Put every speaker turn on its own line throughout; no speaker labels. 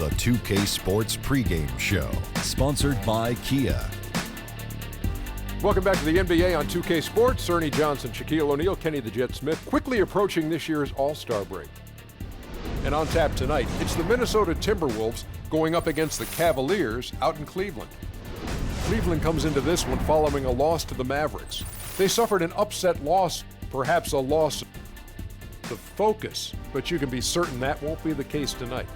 the 2K Sports Pregame Show, sponsored by Kia.
Welcome back to the NBA on 2K Sports. Ernie Johnson, Shaquille O'Neal, Kenny the Jet Smith, quickly approaching this year's All-Star break. And on tap tonight, it's the Minnesota Timberwolves going up against the Cavaliers out in Cleveland. Cleveland comes into this one following a loss to the Mavericks. They suffered an upset loss, perhaps a loss of focus, but you can be certain that won't be the case tonight.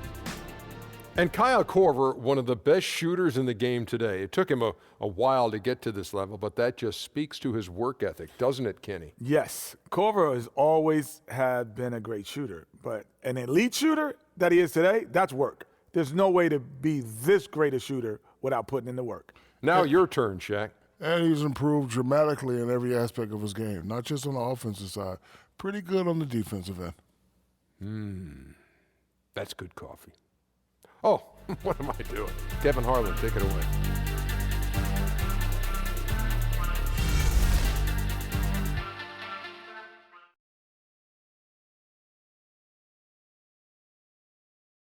And Kyle Korver, one of the best shooters in the game today. It took him a while to get to this level, but that just speaks to his work ethic, doesn't it, Kenny?
Yes. Korver has always been a great shooter, but an elite shooter that he is today, that's work. There's no way to be this great a shooter without putting in the work.
Now your turn, Shaq.
And he's improved dramatically in every aspect of his game, not just on the offensive side. Pretty good on the defensive end.
That's good coffee. Oh, what am I doing? Kevin Harlan, take it away.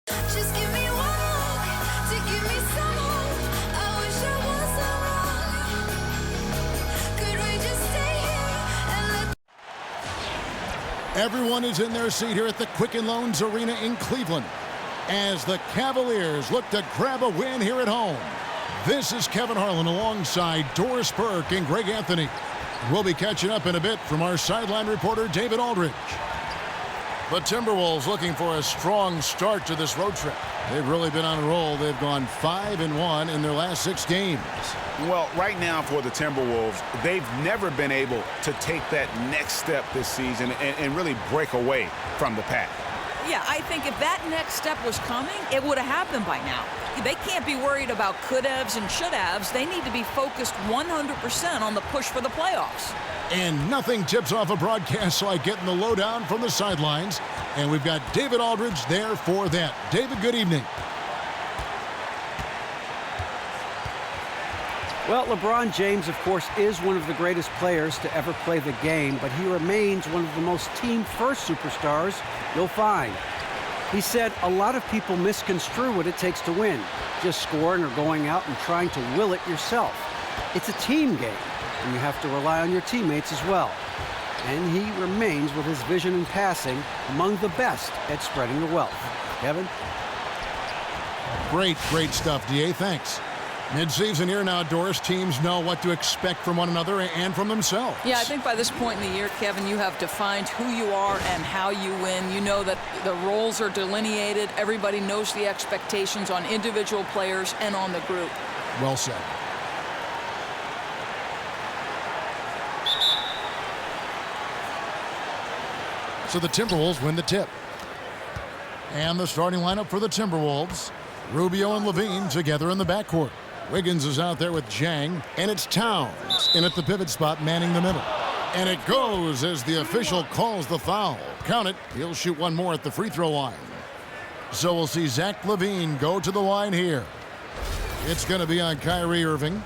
Just give me one more to give me some more. I wish I wasn't wrong. Could we just stay here and let
Everyone is in their seat here at the Quicken Loans Arena in Cleveland as the Cavaliers look to grab a win here at home. This is Kevin Harlan alongside Doris Burke and Greg Anthony. We'll be catching up in a bit from our sideline reporter, David Aldridge. The Timberwolves looking for a strong start to this road trip. They've really been on a roll. They've gone 5-1 in their last 6 games.
Well, right now for the Timberwolves, they've never been able to take that next step this season and really break away from the pack.
Yeah, I think if that next step was coming, it would have happened by now. They can't be worried about could-haves and should-haves. They need to be focused 100% on the push for the playoffs.
And nothing tips off a broadcast like getting the lowdown from the sidelines. And we've got David Aldridge there for that. David, good evening.
Well, LeBron James, of course, is one of the greatest players to ever play the game, but he remains one of the most team-first superstars you'll find. He said a lot of people misconstrue what it takes to win, just scoring or going out and trying to will it yourself. It's a team game, and you have to rely on your teammates as well. And he remains, with his vision and passing, among the best at spreading the wealth. Kevin?
Great stuff, D.A. Thanks. Mid-season here now, Doris. Teams know what to expect from one another and from themselves.
Yeah, I think by this point in the year, Kevin, you have defined who you are and how you win. You know that the roles are delineated. Everybody knows the expectations on individual players and on the group.
Well said. So the Timberwolves win the tip. And the starting lineup for the Timberwolves. Rubio and Levine together in the backcourt. Wiggins is out there with Jang, and it's Towns in at the pivot spot, manning the middle. And it goes as the official calls the foul. Count it. He'll shoot one more at the free throw line. So we'll see Zach LaVine go to the line here. It's going to be on Kyrie Irving.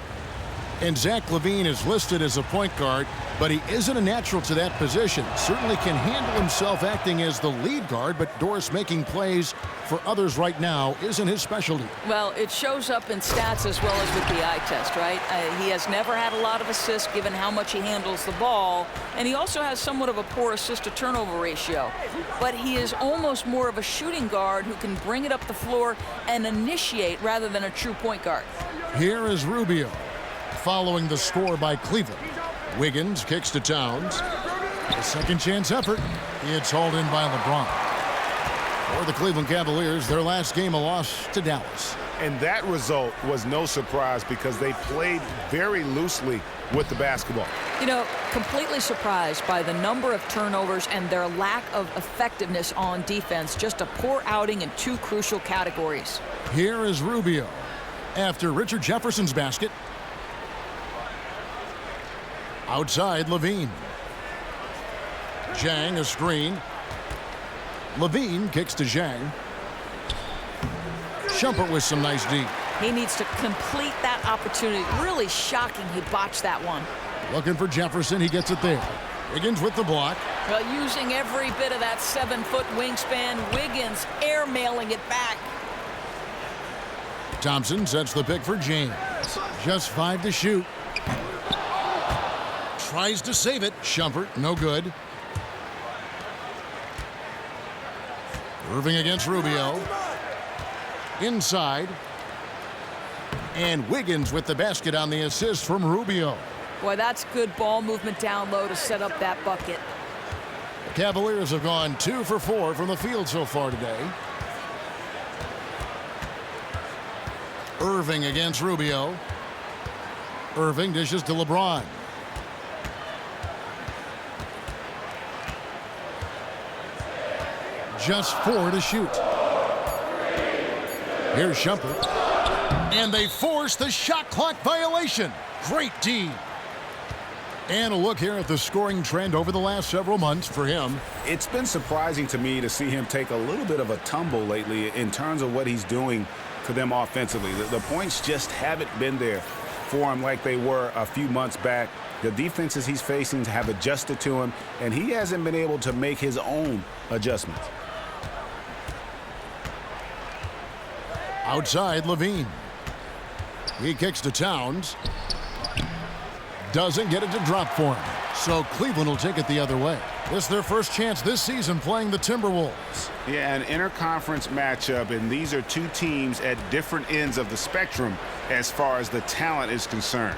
And Zach LaVine is listed as a point guard, but he isn't a natural to that position. Certainly can handle himself acting as the lead guard, but Doris making plays for others right now isn't his specialty. Well,
it shows up in stats as well as with the eye test, right? He has never had a lot of assists given how much he handles the ball, and he also has somewhat of a poor assist-to-turnover ratio. But he is almost more of a shooting guard who can bring it up the floor and initiate rather than a true point guard.
Here is Rubio. Following the score by Cleveland. Wiggins kicks to Towns. A second chance effort. It's hauled in by LeBron. For the Cleveland Cavaliers, their last game a loss to Dallas.
And that result was no surprise because they played very loosely with the basketball.
You know, completely surprised by the number of turnovers and their lack of effectiveness on defense. Just a poor outing in 2 crucial categories.
Here is Rubio. After Richard Jefferson's basket. Outside, Levine. Zhang, a screen. Levine kicks to Zhang. Shumpert with some nice D.
He needs to complete that opportunity. Really shocking he botched that one.
Looking for Jefferson. He gets it there. Wiggins with the block.
Well, using every bit of that 7-foot wingspan, Wiggins airmailing it back.
Thompson sets the pick for James. Just 5 to shoot. Tries to save it. Shumpert, no good. Irving against Rubio. Inside. And Wiggins with the basket on the assist from Rubio.
Boy, that's good ball movement down low to set up that bucket.
The Cavaliers have gone 2 for 4 from the field so far today. Irving against Rubio. Irving dishes to LeBron. Just 4 to shoot. Here's Shumpert. And they force the shot clock violation. Great D. And a look here at the scoring trend over the last several months for him.
It's been surprising to me to see him take a little bit of a tumble lately in terms of what he's doing to them offensively. The points just haven't been there for him like they were a few months back. The defenses he's facing have adjusted to him, and he hasn't been able to make his own adjustments.
Outside, Levine. He kicks to Towns. Doesn't get it to drop for him. So Cleveland will take it the other way. This is their first chance this season playing the Timberwolves.
Yeah, an interconference matchup, and these are two teams at different ends of the spectrum as far as the talent is concerned.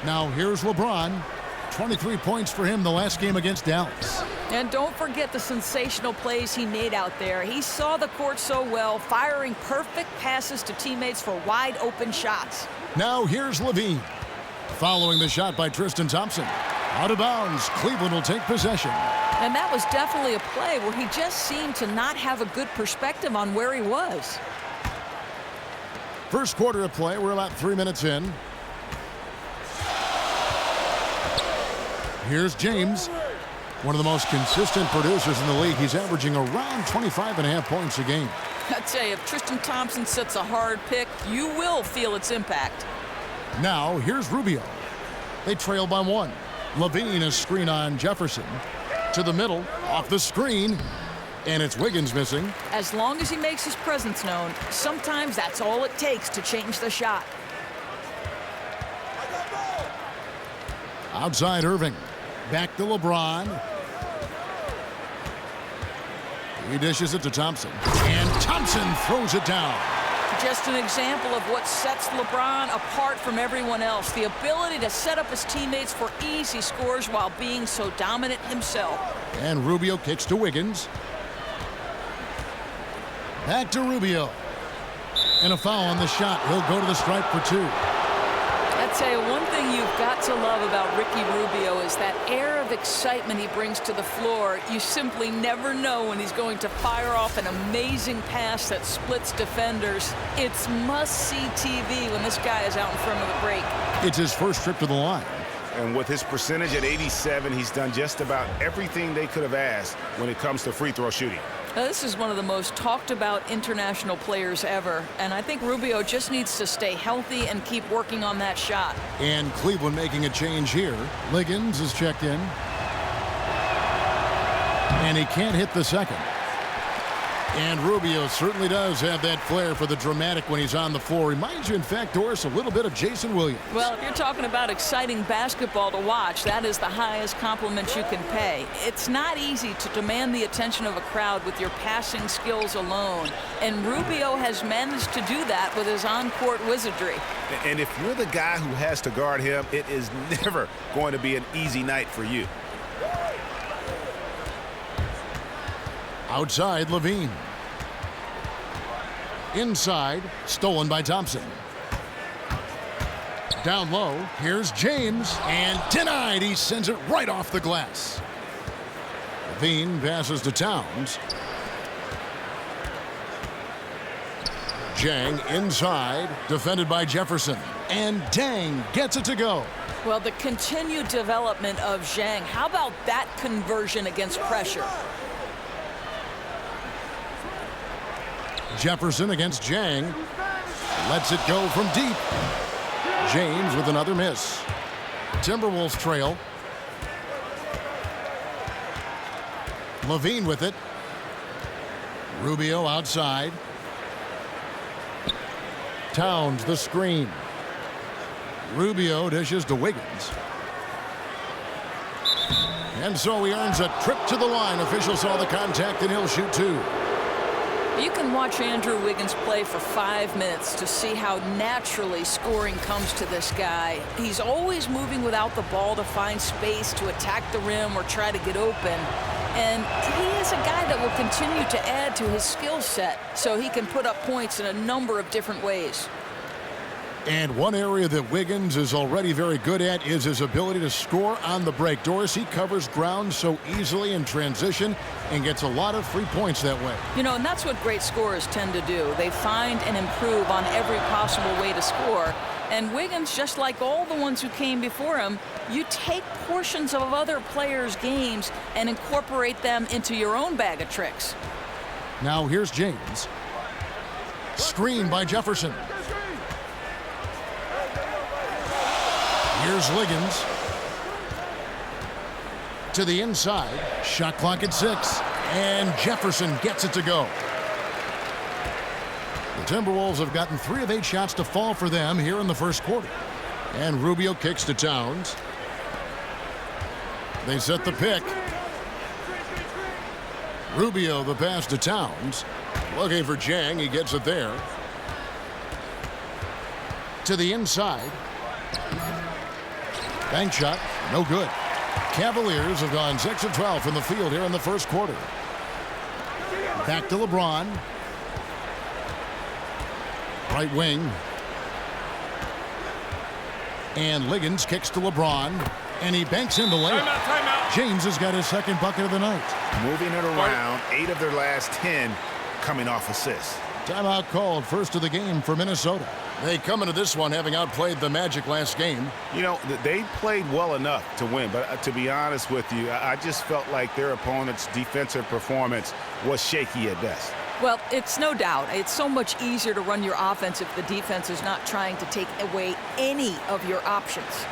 Now here's LeBron. 23 points for him the last game against Dallas.
And don't forget the sensational plays he made out there. He saw the court so well, firing perfect passes to teammates for wide open shots.
Now here's Levine. Following the shot by Tristan Thompson. Out of bounds, Cleveland will take possession.
And that was definitely a play where he just seemed to not have a good perspective on where he was.
First quarter of play, we're about 3 minutes in. Here's James, one of the most consistent producers in the league. He's averaging around 25.5 points a game.
I tell you, if Tristan Thompson sets a hard pick, you will feel its impact.
Now, here's Rubio. They trail by 1. Levine is screen on Jefferson. To the middle, off the screen, and it's Wiggins missing.
As long as he makes his presence known, sometimes that's all it takes to change the shot.
Outside Irving. Back to LeBron. He dishes it to Thompson. And Thompson throws it down.
Just an example of what sets LeBron apart from everyone else. The ability to set up his teammates for easy scores while being so dominant himself.
And Rubio kicks to Wiggins. Back to Rubio. And a foul on the shot. He'll go to the stripe for 2.
I tell you, one thing you've got to love about Ricky Rubio is that air of excitement he brings to the floor. You simply never know when he's going to fire off an amazing pass that splits defenders. It's must-see TV when this guy is out in front of the break.
It's his first trip to the line.
And with his percentage at 87, he's done just about everything they could have asked when it comes to free throw shooting.
Now, this is one of the most talked about international players ever, and I think Rubio just needs to stay healthy and keep working on that shot.
And Cleveland making a change here. Liggins is checked in. And he can't hit the second. And Rubio certainly does have that flair for the dramatic when he's on the floor. Reminds you, in fact, Doris, a little bit of Jason Williams.
Well, if you're talking about exciting basketball to watch, that is the highest compliment you can pay. It's not easy to demand the attention of a crowd with your passing skills alone. And Rubio has managed to do that with his on-court wizardry.
And if you're the guy who has to guard him, it is never going to be an easy night for you.
Outside, Levine. Inside, stolen by Thompson. Down low, here's James, and denied. He sends it right off the glass. Levine passes to Towns. Jang inside, defended by Jefferson. And Dang gets it to go.
Well, the continued development of Zhang, how about that conversion against pressure?
Jefferson against Jang. Lets it go from deep. James with another miss. Timberwolves trail. Levine with it. Rubio outside. Towns the screen. Rubio dishes to Wiggins. And so he earns a trip to the line. Officials saw the contact and he'll shoot two.
You can watch Andrew Wiggins play for 5 minutes to see how naturally scoring comes to this guy. He's always moving without the ball to find space to attack the rim or try to get open. And he is a guy that will continue to add to his skill set so he can put up points in a number of different ways.
And one area that Wiggins is already very good at is his ability to score on the break. Doris, he covers ground so easily in transition and gets a lot of free points that way.
You know, and that's what great scorers tend to do. They find and improve on every possible way to score. And Wiggins, just like all the ones who came before him, you take portions of other players' games and incorporate them into your own bag of tricks.
Now here's James. Screen by Jefferson. Here's Liggins. To the inside. Shot clock at 6. And Jefferson gets it to go. The Timberwolves have gotten 3 of 8 shots to fall for them here in the first quarter. And Rubio kicks to Towns. They set the pick. Rubio the pass to Towns. Looking for Jang. He gets it there. To the inside. Bank shot, no good. Cavaliers have gone 6 of 12 from the field here in the first quarter. Back to LeBron. Right wing. And Liggins kicks to LeBron. And he banks in the layup.
Timeout.
James has got his second bucket of the night.
Moving it around, 8 of their last 10 coming off assists.
Timeout called, first of the game for Minnesota. They come into this one having outplayed the Magic last game.
You know, they played well enough to win, but to be honest with you, I just felt like their opponent's defensive performance was shaky at best.
Well, it's no doubt. It's so much easier to run your offense if the defense is not trying to take away any of your options.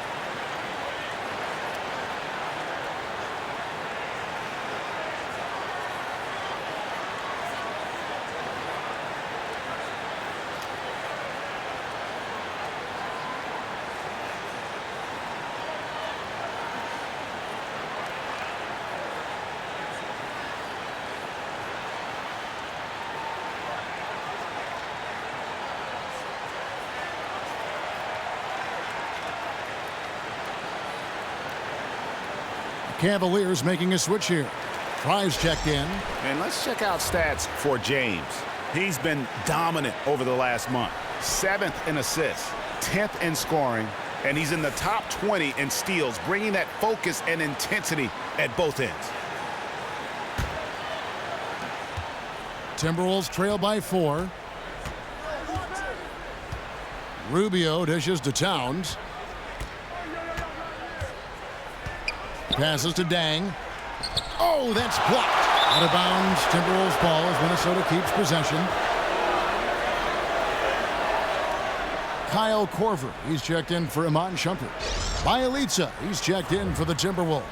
Cavaliers making a switch here. Prize checked in.
And let's check out stats for James. He's been dominant over the last month. 7th in assists, 10th in scoring, and he's in the top 20 in steals, bringing that focus and intensity at both ends.
Timberwolves trail by 4. Rubio dishes to Towns. Passes to Dang. Oh, that's blocked. Out of bounds. Timberwolves ball as Minnesota keeps possession. Kyle Korver, he's checked in for Iman Shumpert. Bielitsa, he's checked in for the Timberwolves.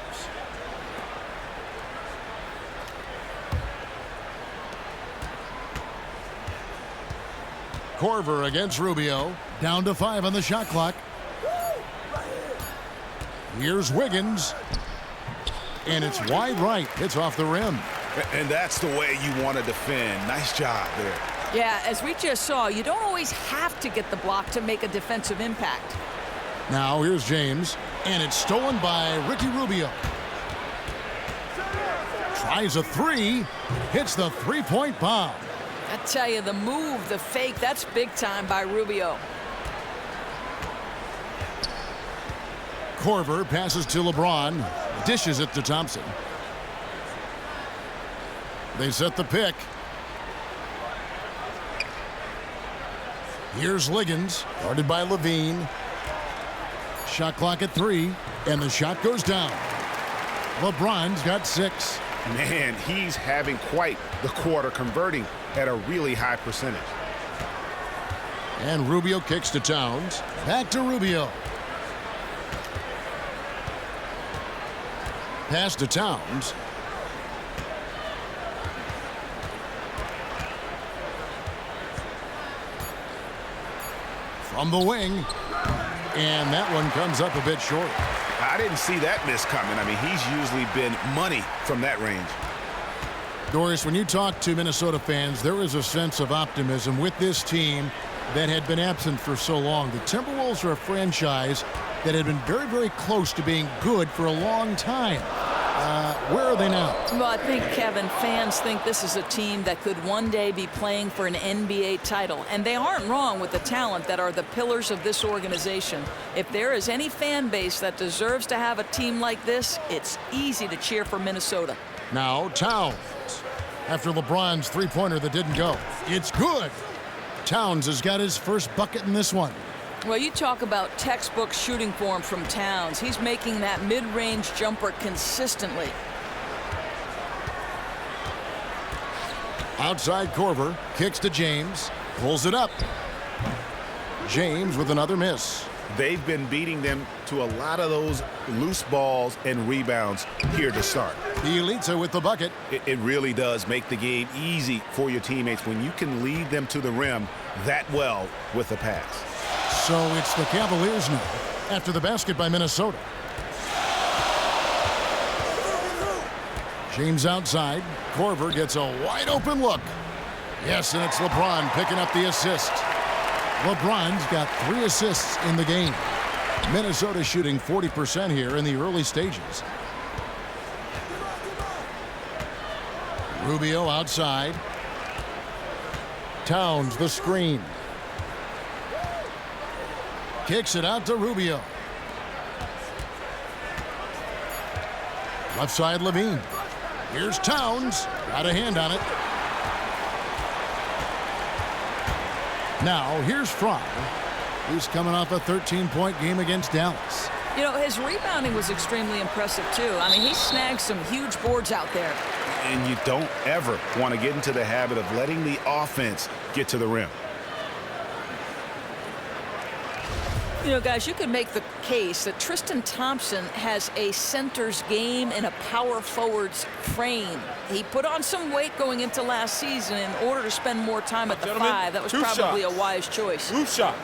Korver against Rubio. Down to 5 on the shot clock. Here's Wiggins. And it's wide right. It's off the rim.
And that's the way you want to defend. Nice job there.
Yeah, as we just saw, you don't always have to get the block to make a defensive impact.
Now here's James. And it's stolen by Ricky Rubio. Tries a 3. Hits the three-point bomb.
I tell you, the move, the fake, that's big time by Rubio.
Korver passes to LeBron. Dishes it to Thompson. They set the pick. Here's Liggins, guarded by Levine. Shot clock at 3, and the shot goes down. LeBron's got 6.
Man, he's having quite the quarter, converting at a really high percentage.
And Rubio kicks to Towns. Back to Rubio. Pass to Towns. from the wing. And that one comes up a bit short.
I didn't see that miss coming. I mean, he's usually been money from that range.
Doris, when you talk to Minnesota fans, there is a sense of optimism with this team that had been absent for so long. The Timberwolves are a franchise that had been very, very close to being good for a long time. Where are they now?
Well, I think, Kevin, fans think this is a team that could one day be playing for an NBA title. And they aren't wrong with the talent that are the pillars of this organization. If there is any fan base that deserves to have a team like this, it's easy to cheer for Minnesota.
Now Towns. After LeBron's three-pointer that didn't go. It's good. Towns has got his first bucket in this one.
Well, you talk about textbook shooting form from Towns. He's making that mid-range jumper consistently.
Outside Korver, kicks to James, pulls it up. James with another miss.
They've been beating them to a lot of those loose balls and rebounds here to start.
Bielitsa with the bucket.
It really does make the game easy for your teammates when you can lead them to the rim that well with the pass.
So it's the Cavaliers now after the basket by Minnesota. James outside. Korver gets a wide open look. Yes, and it's LeBron picking up the assist. LeBron's got 3 assists in the game. Minnesota shooting 40% here in the early stages. Rubio outside. Towns the screen. Kicks it out to Rubio. Left side Levine. Here's Towns. Got a hand on it. Now here's Fry. He's coming off a 13-point game against Dallas.
You know, his rebounding was extremely impressive, too. I mean, he snagged some huge boards out there.
And you don't ever want to get into the habit of letting the offense get to the rim.
You know, guys, you could make the case that Tristan Thompson has a center's game and a power forward's frame. He put on some weight going into last season in order to spend more time at the 5. That was probably a wise choice.
Two shots.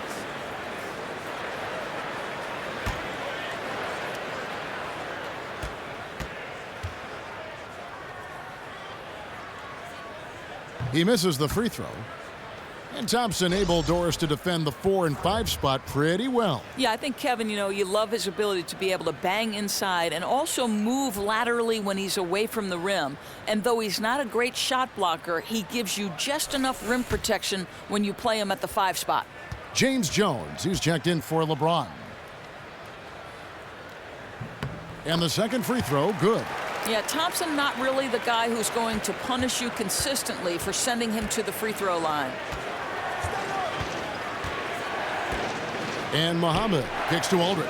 He misses the free throw. And Thompson able, Doris, to defend the 4 and 5 spot pretty well.
Yeah, I think, Kevin, you know, you love his ability to be able to bang inside and also move laterally when he's away from the rim. And though he's not a great shot blocker, he gives you just enough rim protection when you play him at the 5 spot.
James Jones, who's checked in for LeBron. And the second free throw, good.
Yeah, Thompson not really the guy who's going to punish you consistently for sending him to the free throw line.
And Muhammad kicks to Aldridge.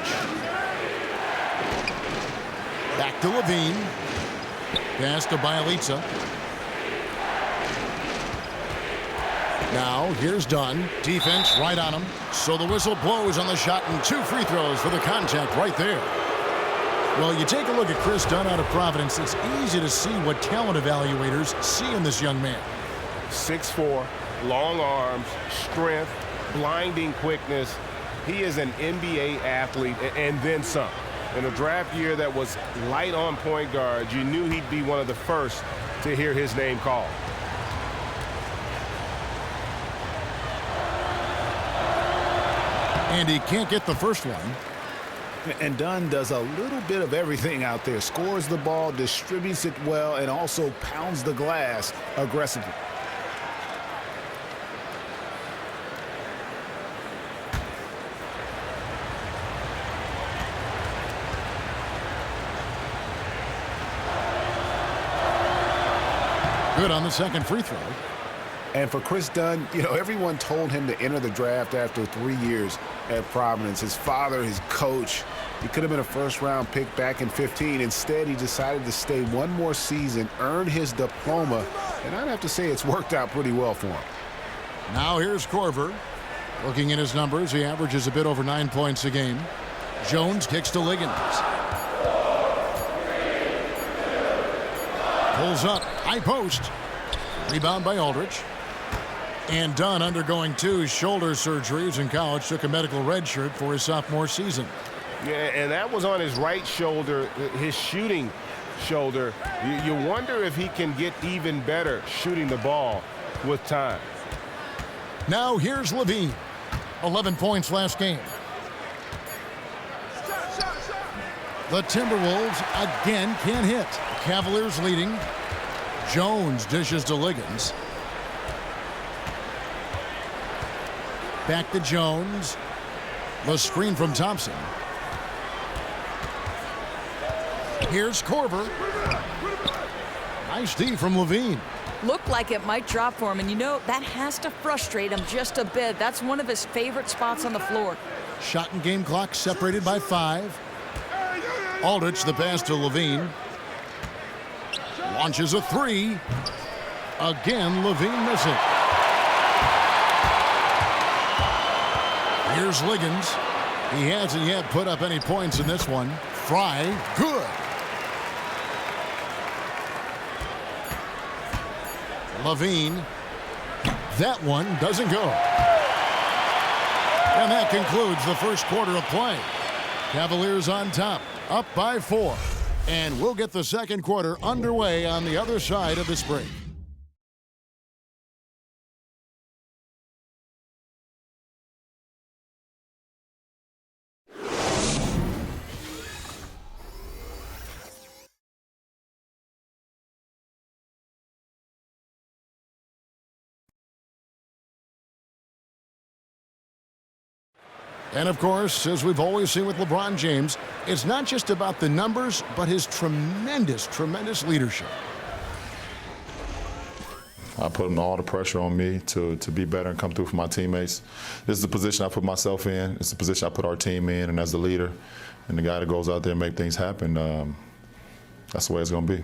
Back to Levine. Pass to Bielitsa. Now here's Dunn. Defense right on him. So the whistle blows on the shot and 2 free throws for the contact right there. Well, you take a look at Chris Dunn out of Providence. It's easy to see what talent evaluators see in this young man.
6'4", long arms, strength, blinding quickness. He is an NBA athlete and then some. In a draft year that was light on point guard, you knew he'd be one of the first to hear his name called.
And he can't get the first one.
And Dunn does a little bit of everything out there. Scores the ball, distributes it well, and also pounds the glass aggressively.
Good on the second free throw.
And for Chris Dunn, you know, everyone told him to enter the draft after 3 years at Providence. His father, his coach, he could have been a first-round pick back in 15. Instead, he decided to stay one more season, earn his diploma, and I'd have to say it's worked out pretty well for him.
Now here's Korver. Looking at his numbers, he averages a bit over 9 points a game. Jones kicks to Liggins. Pulls up, high post. Rebound by Aldridge. And Dunn, undergoing 2 shoulder surgeries in college, took a medical red shirt for his sophomore season.
Yeah, and that was on his right shoulder, his shooting shoulder. You wonder if he can get even better shooting the ball with time.
Now here's Levine. 11 points last game. The Timberwolves again can't hit. Cavaliers leading. Jones dishes to Liggins. Back to Jones. The screen from Thompson. Here's Korver. Nice D from Levine.
Looked like it might drop for him, and you know, that has to frustrate him just a bit. That's one of his favorite spots on the floor.
Shot and game clock separated by 5. Aldridge, the pass to Levine. Launches a 3. Again, Levine missing. Here's Liggins. He hasn't yet put up any points in this one. Fry, good. Levine. That one doesn't go. And that concludes the first quarter of play. Cavaliers on top, up by 4. And we'll get the second quarter underway on the other side of this break. And, of course, as we've always seen with LeBron James, it's not just about the numbers, but his tremendous, tremendous leadership.
I put all the pressure on me to be better and come through for my teammates. This is the position I put myself in. It's the position I put our team in. And as the leader and the guy that goes out there and make things happen, that's the way it's going to be.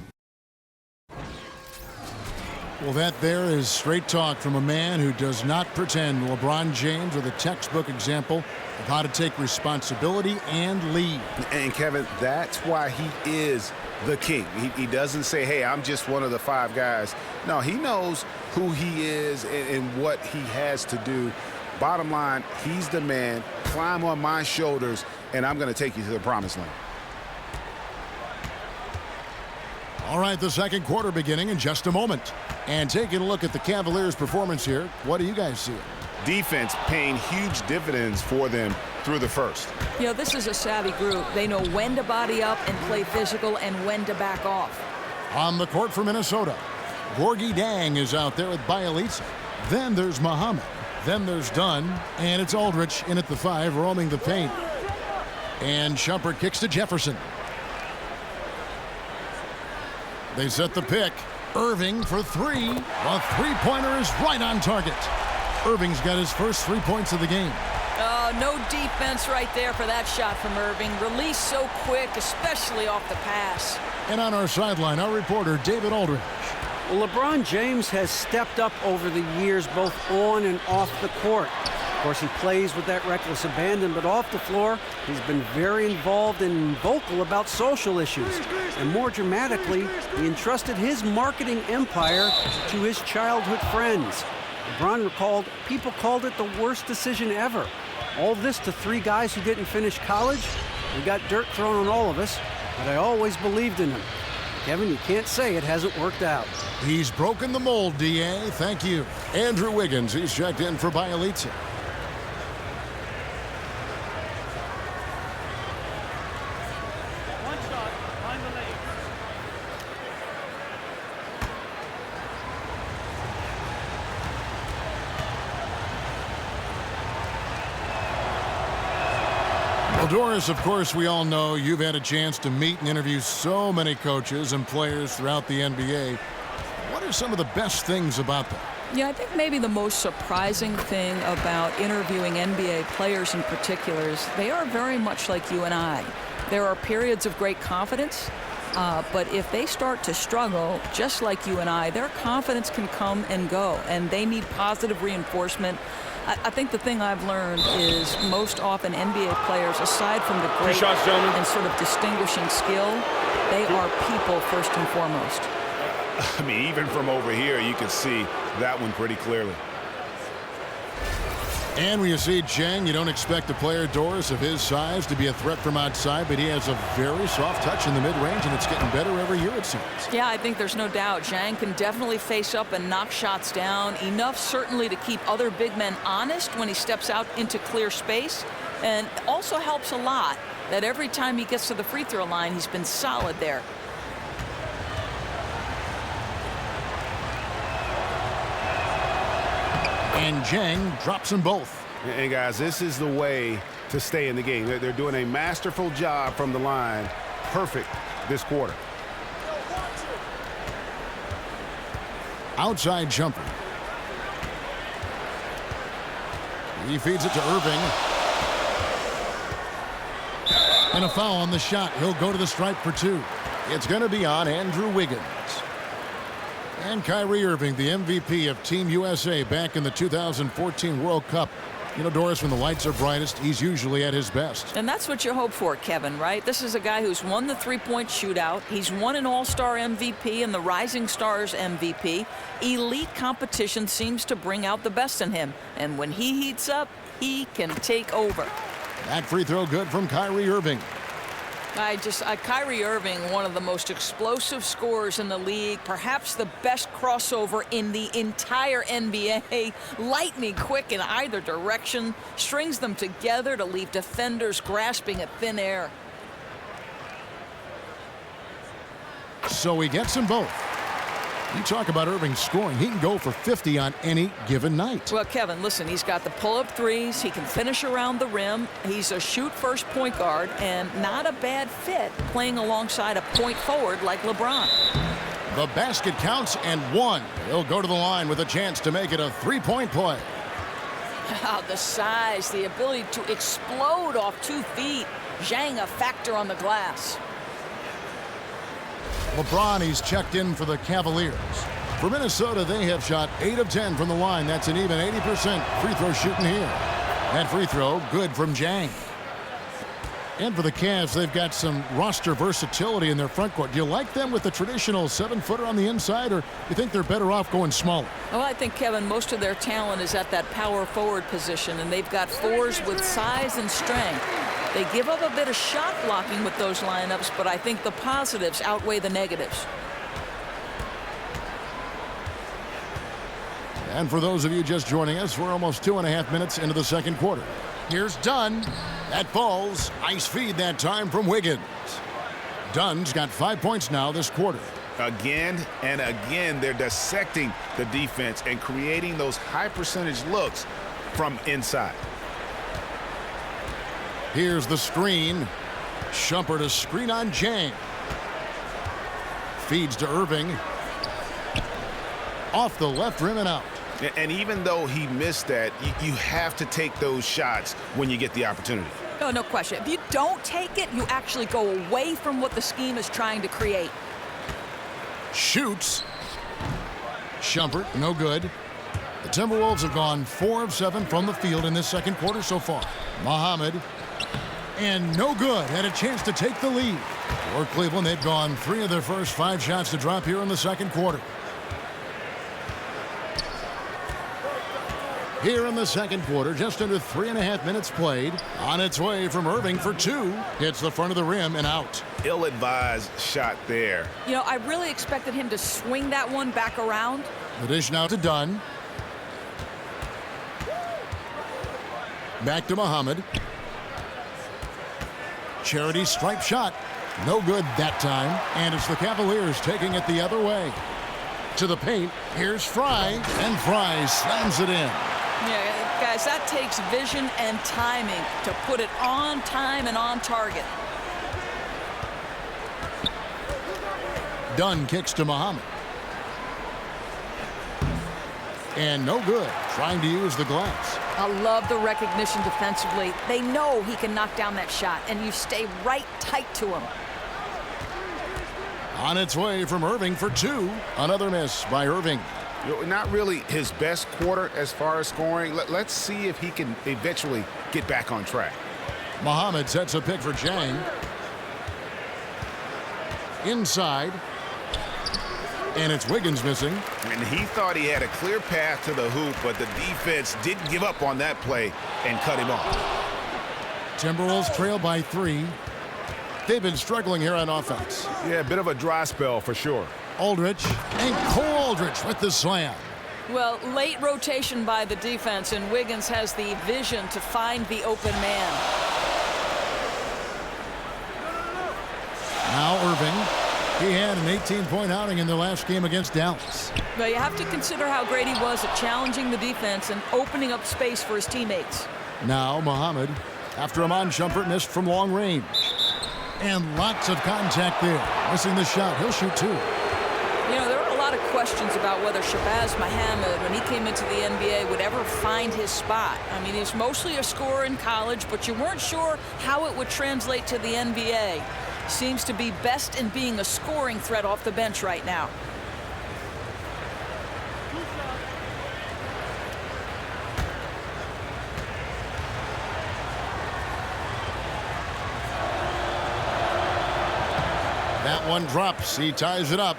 Well, that there is straight talk from a man who does not pretend. LeBron James, with a textbook example of how to take responsibility and lead.
And Kevin, that's why he is the king. He doesn't say, hey, I'm just one of the 5 guys. No, he knows who he is and what he has to do. Bottom line, he's the man. Climb on my shoulders, and I'm going to take you to the promised land.
All right, the second quarter beginning in just a moment. And taking a look at the Cavaliers' performance here, what do you guys see?
Defense paying huge dividends for them through the first.
You know, this is a savvy group. They know when to body up and play physical and when to back off.
On the court for Minnesota, Gorgie Dang is out there with Bielitsa. Then there's Muhammad. Then there's Dunn. And it's Aldridge in at the 5, roaming the paint. And Shumpert kicks to Jefferson. They set the pick. Irving for 3. A three-pointer is right on target. Irving's got his first 3 points of the game.
Oh, no defense right there for that shot from Irving. Release so quick, especially off the pass.
And on our sideline, our reporter, David Aldridge.
Well, LeBron James has stepped up over the years, both on and off the court. Of course, he plays with that reckless abandon, but off the floor, he's been very involved and vocal about social issues. And more dramatically, he entrusted his marketing empire to his childhood friends. LeBron recalled, people called it the worst decision ever. All this to 3 guys who didn't finish college. We got dirt thrown on all of us, but I always believed in him. Kevin, you can't say it hasn't worked out.
He's broken the mold, D.A. Thank you. Andrew Wiggins, he's checked in for Bielitsa. Well, Doris, of course, we all know you've had a chance to meet and interview so many coaches and players throughout the NBA. What are some of the best things about them?
Yeah, I think maybe the most surprising thing about interviewing NBA players in particular is they are very much like you and I. There are periods of great confidence, but if they start to struggle, just like you and I, their confidence can come and go, and they need positive reinforcement. I think the thing I've learned is most often NBA players, aside from the great and sort of distinguishing skill, they are people first and foremost.
I mean, even from over here, you can see that one pretty clearly.
And when you see Jang, you don't expect a player, Doris, of his size to be a threat from outside, but he has a very soft touch in the mid-range, and it's getting better every year, it seems.
Yeah, I think there's no doubt. Jang can definitely face up and knock shots down, enough certainly to keep other big men honest when he steps out into clear space, and also helps a lot that every time he gets to the free throw line, he's been solid there.
And Jang drops them both.
And guys, this is the way to stay in the game. They're doing a masterful job from the line. Perfect this quarter.
Outside jumper. He feeds it to Irving. And a foul on the shot. He'll go to the stripe for 2. It's going to be on Andrew Wiggins. And Kyrie Irving, the MVP of Team USA back in the 2014 World Cup. You know, Doris, when the lights are brightest, he's usually at his best.
And that's what you hope for, Kevin, right? This is a guy who's won the three-point shootout. He's won an All-Star MVP and the Rising Stars MVP. Elite competition seems to bring out the best in him. And when he heats up, he can take over.
That free throw good from Kyrie Irving.
Kyrie Irving, one of the most explosive scorers in the league, perhaps the best crossover in the entire NBA. Lightning quick in either direction, strings them together to leave defenders grasping at thin air.
So he gets them both. You talk about Irving scoring. He can go for 50 on any given night.
Well, Kevin, listen, he's got the pull-up threes. He can finish around the rim. He's a shoot-first point guard and not a bad fit playing alongside a point forward like LeBron.
The basket counts and 1. He'll go to the line with a chance to make it a three-point play.
Wow, the size, the ability to explode off 2 feet. Zhang a factor on the glass.
LeBron, he's checked in for the Cavaliers. For Minnesota, they have shot 8 of 10 from the line. That's an even 80% free throw shooting here. That free throw, good from Zhang. And for the Cavs, they've got some roster versatility in their front court. Do you like them with the traditional 7-footer on the inside, or do you think they're better off going smaller?
Well, I think, Kevin, most of their talent is at that power forward position, and they've got 4s with size and strength. They give up a bit of shot blocking with those lineups, but I think the positives outweigh the negatives.
And for those of you just joining us, we're almost 2.5 minutes into the second quarter. Here's Dunn. That falls. Nice feed that time from Wiggins. Dunn's got 5 points now this quarter.
Again and again, they're dissecting the defense and creating those high percentage looks from inside.
Here's the screen. Shumpert to screen on Jang. Feeds to Irving. Off the left rim and out.
And even though he missed that, you have to take those shots when you get the opportunity.
No question. If you don't take it, you actually go away from what the scheme is trying to create.
Shoots. Shumpert, no good. The Timberwolves have gone 4 of 7 from the field in this second quarter so far. Muhammad. And no good. Had a chance to take the lead. For Cleveland, they've gone 3 of their first 5 shots to drop here in the second quarter. Here in the second quarter, just under 3.5 minutes played. On its way from Irving for 2. Hits the front of the rim and out.
Ill-advised shot there.
You know, I really expected him to swing that one back around.
The dish now to Dunn. Back to Muhammad. Charity stripe shot. No good that time. And it's the Cavaliers taking it the other way. To the paint. Here's Fry. And Fry slams it in.
Yeah, guys, that takes vision and timing to put it on time and on target.
Dunn kicks to Muhammad. And no good. Trying to use the glass.
I love the recognition defensively. They know he can knock down that shot, and you stay right tight to him.
On its way from Irving for 2. Another miss by Irving.
Not really his best quarter as far as scoring. Let's see if he can eventually get back on track.
Muhammad sets a pick for Jang. Inside. And it's Wiggins missing.
And he thought he had a clear path to the hoop, but the defense didn't give up on that play and cut him off.
Timberwolves trail by 3. They've been struggling here on offense.
Yeah, a bit of a dry spell for sure.
Aldridge, and Cole Aldridge with the slam.
Well, late rotation by the defense, and Wiggins has the vision to find the open man.
Now Irving. He had an 18-point outing in the last game against Dallas.
But you have to consider how great he was at challenging the defense and opening up space for his teammates.
Now Muhammad, after Iman Shumpert missed from long range. And lots of contact there. Missing the shot. He'll shoot 2.
You know, there are a lot of questions about whether Shabazz Muhammad, when he came into the NBA, would ever find his spot. I mean, he's mostly a scorer in college, but you weren't sure how it would translate to the NBA. Seems to be best in being a scoring threat off the bench right now.
That one drops. He ties it up.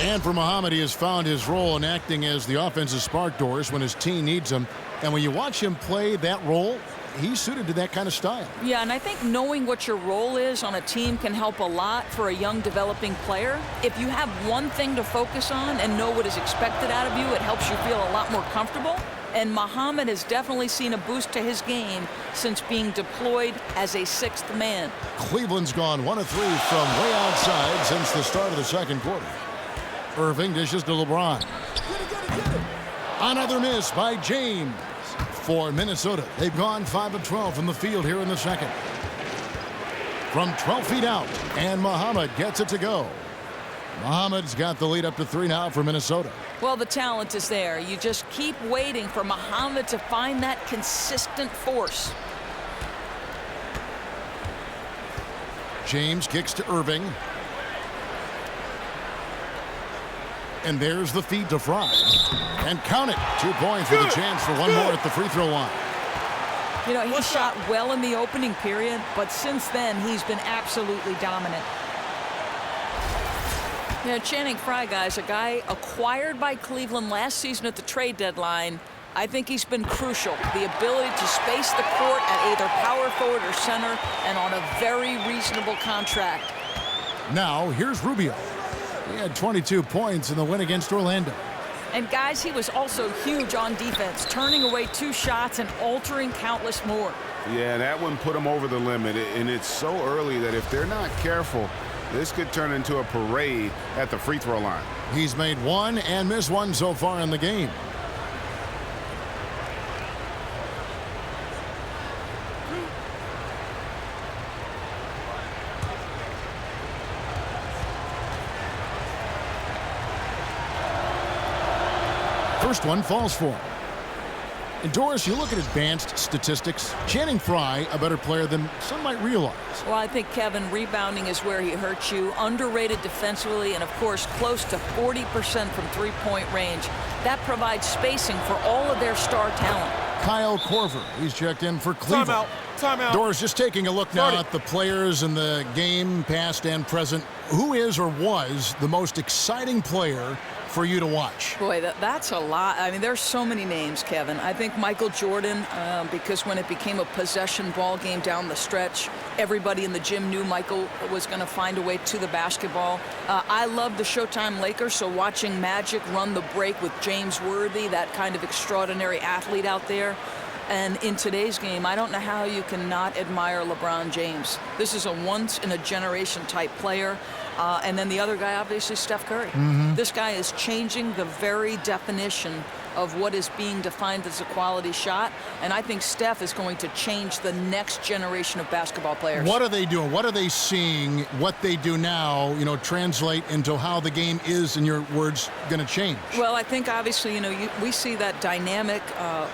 And for Muhammad, he has found his role in acting as the offensive spark doors when his team needs him. And when you watch him play that role, he's suited to that kind of style.
Yeah, and I think knowing what your role is on a team can help a lot for a young developing player. If you have one thing to focus on and know what is expected out of you, it helps you feel a lot more comfortable. And Muhammad has definitely seen a boost to his game since being deployed as a 6th man.
Cleveland's gone 1 of 3 from way outside since the start of the second quarter. Irving dishes to LeBron. Another miss by James. For Minnesota, they've gone 5 of 12 from the field here in the second. From 12 feet out, and Muhammad gets it to go. Muhammad's got the lead up to 3 now for Minnesota.
Well, the talent is there. You just keep waiting for Muhammad to find that consistent force.
James kicks to Irving. And there's the feed to Fry. And count it. 2 points with a chance for one more at the free throw line.
You know, he shot well in the opening period, but since then, he's been absolutely dominant. You know, Channing Frye, guys, a guy acquired by Cleveland last season at the trade deadline. I think he's been crucial. The ability to space the court at either power forward or center, and on a very reasonable contract.
Now, here's Rubio. He had 22 points in the win against Orlando.
And guys, he was also huge on defense, turning away 2 shots and altering countless more.
Yeah, that one put him over the limit, and it's so early that if they're not careful, this could turn into a parade at the free throw line.
He's made 1 and missed 1 so far in the game. First one falls for him. And Doris, you look at advanced statistics. Channing Frye, a better player than some might realize.
Well, I think, Kevin, rebounding is where he hurts you. Underrated defensively, and of course, close to 40% from three-point range. That provides spacing for all of their star talent.
Kyle Korver, he's checked in for Cleveland.
Timeout.
Doris, just taking a look now at the players in the game, past and present. Who is or was the most exciting player for you to watch?
Boy, that's a lot. I mean, there's so many names, Kevin. I think Michael Jordan, because when it became a possession ball game down the stretch, everybody in the gym knew Michael was going to find a way to the basketball. I love the Showtime Lakers, so watching Magic run the break with James Worthy, that kind of extraordinary athlete out there. And in today's game, I don't know how you can not admire LeBron James. This is a once-in-a-generation type player. And then the other guy, obviously, Steph Curry. This guy is changing the very definition of what is being defined as a quality shot. And I think Steph is going to change the next generation of basketball players.
What are they doing? What are they seeing? What they do now, translate into how the game is, in your words, going to change?
Well, I think obviously, we see that dynamic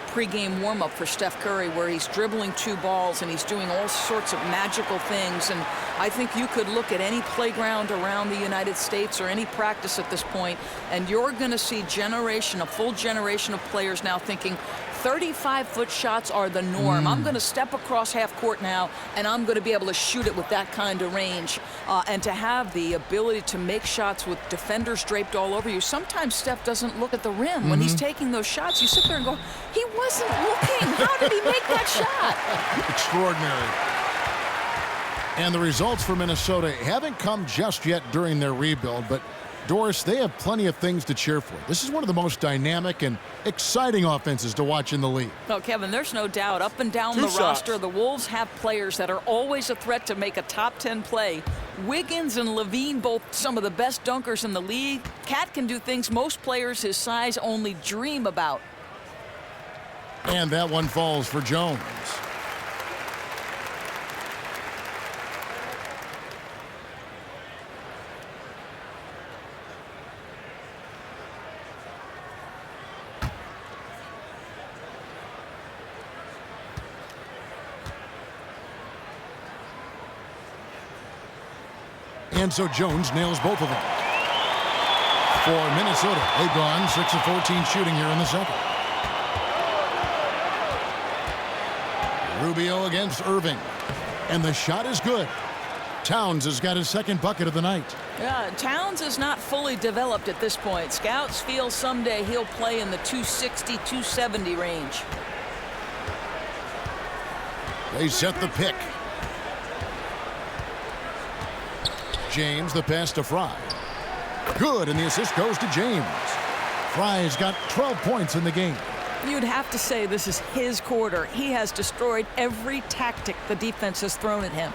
pregame warm-up for Steph Curry where he's dribbling 2 balls and he's doing all sorts of magical things. And I think you could look at any playground around the United States or any practice at this point, and you're going to see a full generation of players now thinking 35-foot shots are the norm. I'm going to step across half court now, and I'm going to be able to shoot it with that kind of range. And to have the ability to make shots with defenders draped all over you. Sometimes Steph doesn't look at the rim. When he's taking those shots, you sit there and go, he wasn't looking. How did he make that shot?
Extraordinary. And the results for Minnesota haven't come just yet during their rebuild, but Doris, they have plenty of things to cheer for. This is one of the most dynamic and exciting offenses to watch in the league.
Oh, Kevin, there's no doubt. Up and down the roster, the Wolves have players that are always a threat to make a top 10 play. Wiggins and Levine, both some of the best dunkers in the league. Cat can do things most players his size only dream about.
And that one falls for Jones. And so Jones nails both of them. For Minnesota, they've gone 6 of 14 shooting here in the second. Rubio against Irving. And the shot is good. Towns has got his second bucket of the night.
Yeah, Towns is not fully developed at this point. Scouts feel someday he'll play in the 260, 270 range.
They set the pick. James, the pass to Fry. Good, and the assist goes to James. Fry's got 12 points in the game.
You'd have to say this is his quarter. He has destroyed every tactic the defense has thrown at him.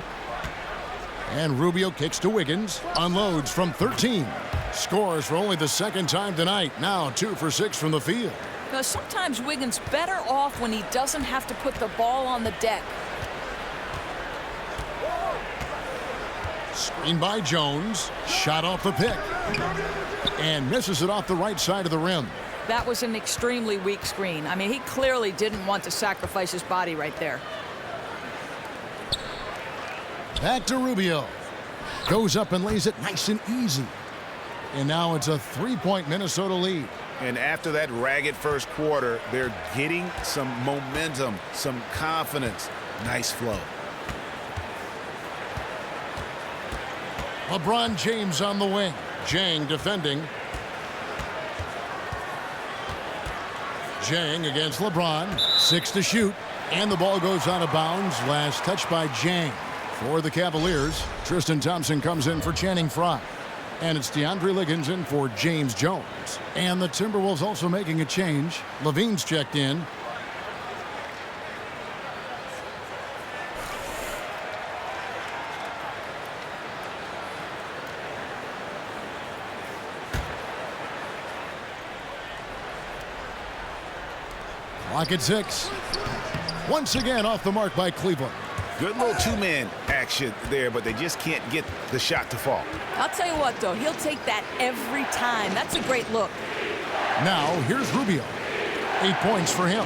And Rubio kicks to Wiggins. Unloads from 13. Scores for only the second time tonight. Now 2 for 6 from the field.
Now, sometimes Wiggins better off when he doesn't have to put the ball on the deck.
Screen by Jones. Shot off the pick. And misses it off the right side of the rim.
That was an extremely weak screen. I mean, he clearly didn't want to sacrifice his body right there.
Back to Rubio. Goes up and lays it nice and easy. And now it's a 3-point Minnesota lead.
And after that ragged first quarter, they're getting some momentum, some confidence. Nice flow.
LeBron James on the wing. Jang defending. Jang against LeBron. 6 to shoot. And the ball goes out of bounds. Last touch by Jang. For the Cavaliers, Tristan Thompson comes in for Channing Frye. And it's DeAndre Liggins in for James Jones. And the Timberwolves also making a change. Levine's checked in. Clock at 6. Once again off the mark by Cleveland.
Good little two-man action there, but they just can't get the shot to fall.
I'll tell you what, though, he'll take that every time. That's a great look.
Now, here's Rubio. 8 points for him.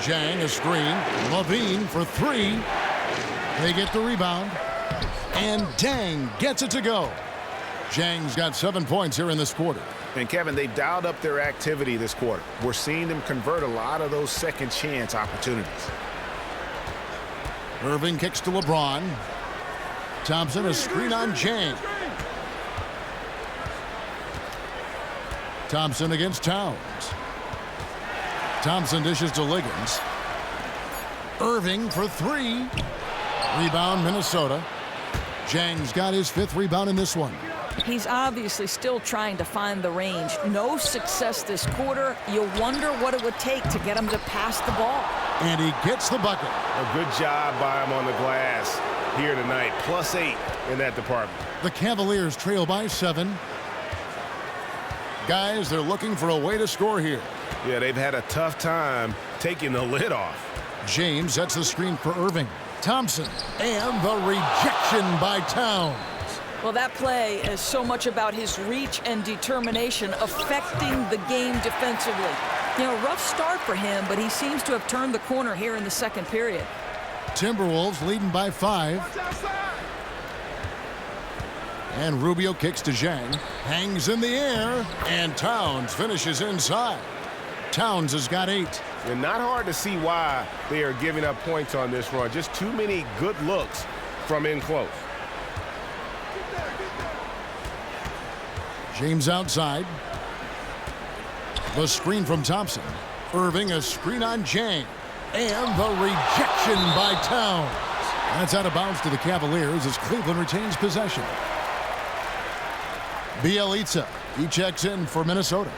Jang a screen. Levine for 3. They get the rebound. And Dang gets it to go. Jang's got 7 points here in this quarter.
And, Kevin, they've dialed up their activity this quarter. We're seeing them convert a lot of those second chance opportunities.
Irving kicks to LeBron. Thompson a screen on Jang. Thompson against Towns. Thompson dishes to Liggins. Irving for 3. Rebound Minnesota. Jang's got his 5th rebound in this one.
He's obviously still trying to find the range. No success this quarter. You wonder what it would take to get him to pass the ball.
And he gets the bucket.
A good job by him on the glass here tonight. +8 in that department.
The Cavaliers trail by 7. Guys, they're looking for a way to score here.
Yeah, they've had a tough time taking the lid off.
James sets the screen for Irving. Thompson. And the rejection by Towns.
Well, that play is so much about his reach and determination affecting the game defensively. You know, rough start for him, but he seems to have turned the corner here in the second period.
Timberwolves leading by 5. And Rubio kicks to Zhang. Hangs in the air. And Towns finishes inside. Towns has got 8.
And not hard to see why they are giving up points on this run. Just too many good looks from in close.
James outside. The screen from Thompson. Irving, a screen on Jang. And the rejection by Towns. That's out of bounds to the Cavaliers as Cleveland retains possession. Bielitsa, he checks in for Minnesota.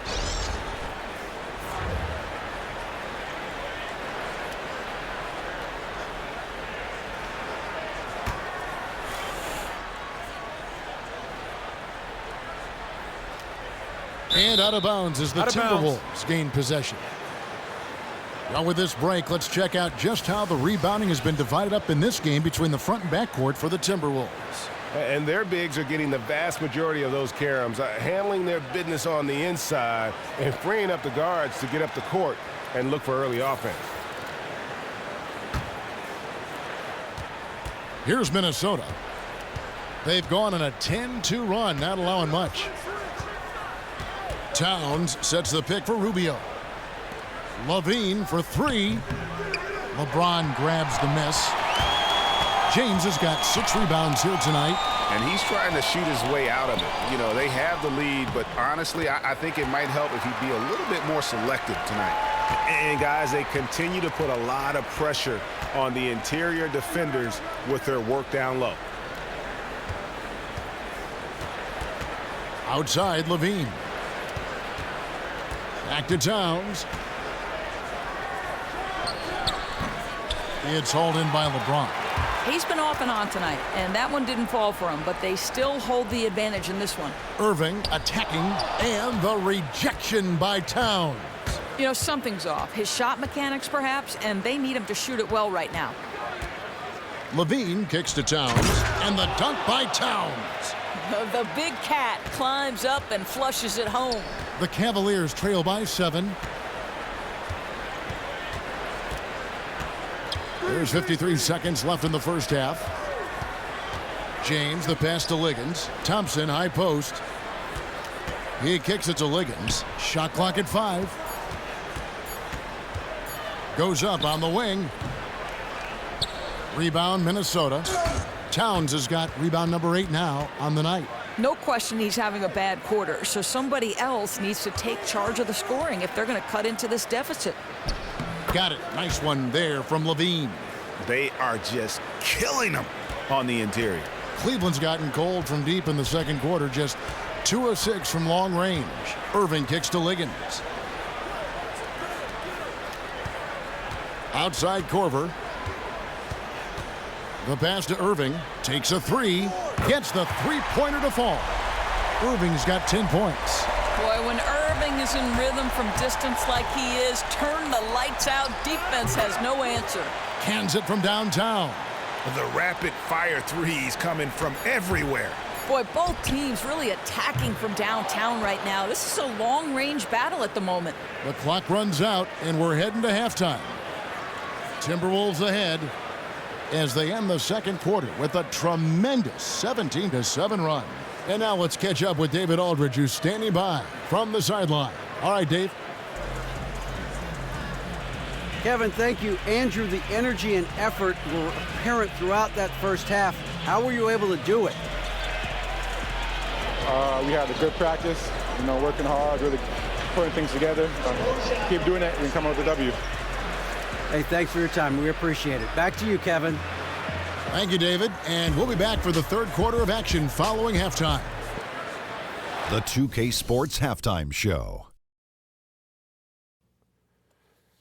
And out of bounds as the Timberwolves gain possession. Now with this break, let's check out just how the rebounding has been divided up in this game between the front and back court for the Timberwolves.
And their bigs are getting the vast majority of those caroms, handling their business on the inside and freeing up the guards to get up the court and look for early offense.
Here's Minnesota. They've gone on a 10-2 run, not allowing much. Towns sets the pick for Rubio. Levine for 3. LeBron grabs the miss. James has got 6 rebounds here tonight.
And he's trying to shoot his way out of it. You know, they have the lead, but honestly, I think it might help if he'd be a little bit more selective tonight. And, guys, they continue to put a lot of pressure on the interior defenders with their work down low.
Outside, Levine. Back to Towns. It's hauled in by LeBron.
He's been off and on tonight, and that one didn't fall for him, but they still hold the advantage in this one.
Irving attacking, and the rejection by Towns.
You know, something's off. His shot mechanics, perhaps, and they need him to shoot it well right now.
Levine kicks to Towns, and the dunk by Towns.
The big cat climbs up and flushes it home.
The Cavaliers trail by 7. There's 53 seconds left in the first half. James, the pass to Liggins. Thompson, high post. He kicks it to Liggins. Shot clock at 5. Goes up on the wing. Rebound, Minnesota. Towns has got rebound number 8 now on the night.
No question he's having a bad quarter, so somebody else needs to take charge of the scoring if they're going to cut into this deficit.
Got it. Nice one there from Levine.
They are just killing them on the interior.
Cleveland's gotten cold from deep in the second quarter, just 2 of 6 from long range. Irving kicks to Liggins. Outside Korver. The pass to Irving. Takes a 3. Gets the three-pointer to fall. Irving's got 10 points.
Boy, when Irving is in rhythm from distance like he is, turn the lights out. Defense has no answer.
Cans it from downtown.
The rapid-fire threes coming from everywhere.
Boy, both teams really attacking from downtown right now. This is a long-range battle at the moment.
The clock runs out, and we're heading to halftime. Timberwolves ahead as they end the second quarter with a tremendous 17-7 run. And now let's catch up with David Aldridge, who's standing by from the sideline. All right, Dave.
Kevin, thank you. Andrew, the energy and effort were apparent throughout that first half. How were you able to do it?
We had a good practice, working hard, really putting things together. Keep doing it and come out with a W.
Hey, thanks for your time. We appreciate it. Back to you, Kevin.
Thank you, David. And we'll be back for the third quarter of action following halftime.
The 2K Sports Halftime Show.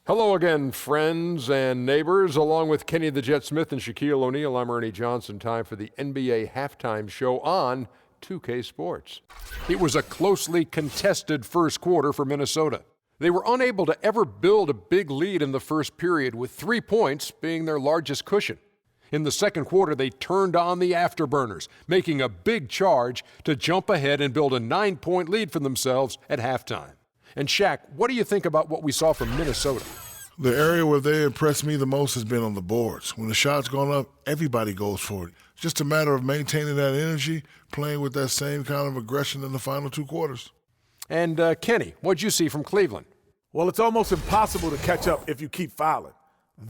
Hello again, friends and neighbors. Along with Kenny the Jet Smith and Shaquille O'Neal, I'm Ernie Johnson. Time for the NBA Halftime Show on 2K Sports. It was a closely contested first quarter for Minnesota. They were unable to ever build a big lead in the first period, with 3 points being their largest cushion. In the second quarter, they turned on the afterburners, making a big charge to jump ahead and build a 9-point lead for themselves at halftime. And Shaq, what do you think about what we saw from Minnesota?
The area where they impressed me the most has been on the boards. When the shot's gone up, everybody goes for it. It's just a matter of maintaining that energy, playing with that same kind of aggression in the final 2 quarters.
And Kenny, what'd you see from Cleveland?
Well, it's almost impossible to catch up if you keep fouling.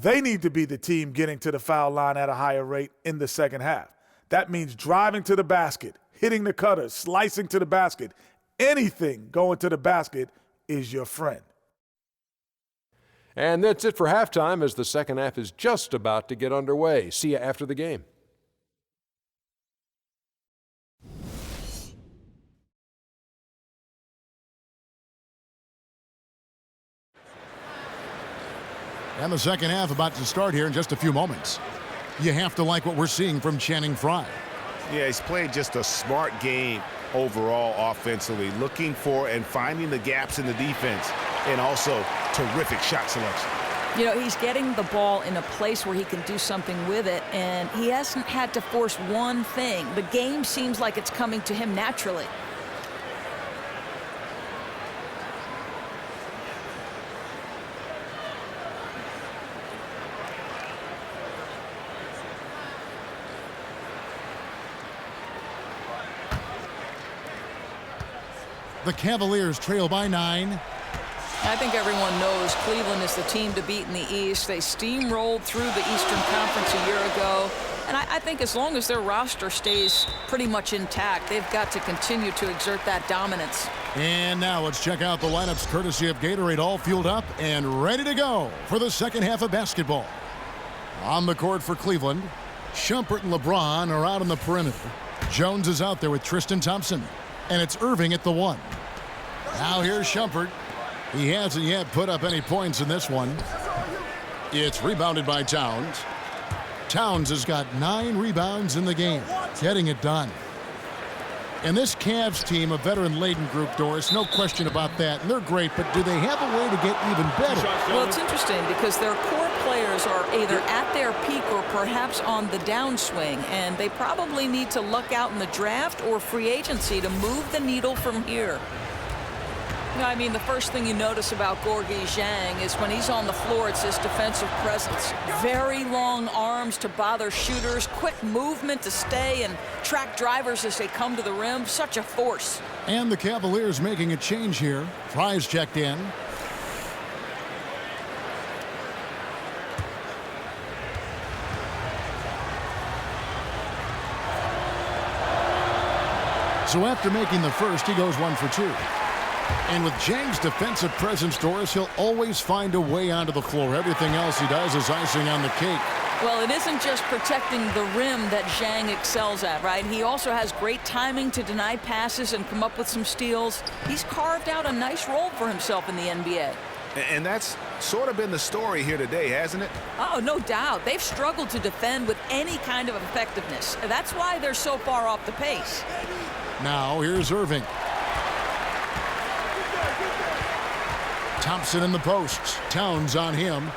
They need to be the team getting to the foul line at a higher rate in the second half. That means driving to the basket, hitting the cutter, slicing to the basket. Anything going to the basket is your friend.
And that's it for halftime as the second half is just about to get underway. See you after the game.
And the second half about to start here in just a few moments. You have to like what we're seeing from Channing Frye.
Yeah, he's played just a smart game overall offensively, looking for and finding the gaps in the defense, and also terrific shot selection.
You know, he's getting the ball in a place where he can do something with it, and he hasn't had to force one thing. The game seems like it's coming to him naturally.
The Cavaliers trail by 9.
I think everyone knows Cleveland is the team to beat in the East. They steamrolled through the Eastern Conference a year ago. And I think as long as their roster stays pretty much intact, they've got to continue to exert that dominance.
And now let's check out the lineups courtesy of Gatorade, all fueled up and ready to go for the second half of basketball. On the court for Cleveland, Shumpert and LeBron are out on the perimeter. Jones is out there with Tristan Thompson. And it's Irving at the 1. Now here's Shumpert. He hasn't yet put up any points in this one. It's rebounded by Towns. Towns has got 9 rebounds in the game, getting it done. And this Cavs team, a veteran-laden group, Doris, no question about that. And they're great, but do they have a way to get even better?
Well, it's interesting because their core players are either at their peak or perhaps on the downswing, and they probably need to luck out in the draft or free agency to move the needle from here. I mean, the first thing you notice about Gorgui Dieng is when he's on the floor, it's his defensive presence. Very long arms to bother shooters, quick movement to stay and track drivers as they come to the rim. Such a force.
And the Cavaliers making a change here. Frye's checked in. So after making the first, he goes 1 for 2. And with Dieng's defensive presence, Doris, he'll always find a way onto the floor. Everything else he does is icing on the cake.
Well, it isn't just protecting the rim that Dieng excels at, right? He also has great timing to deny passes and come up with some steals. He's carved out a nice role for himself in the NBA.
And that's sort of been the story here today, hasn't it?
Oh, no doubt. They've struggled to defend with any kind of effectiveness. That's why they're so far off the pace.
Now here's Irving. Thompson in the posts. Towns on him.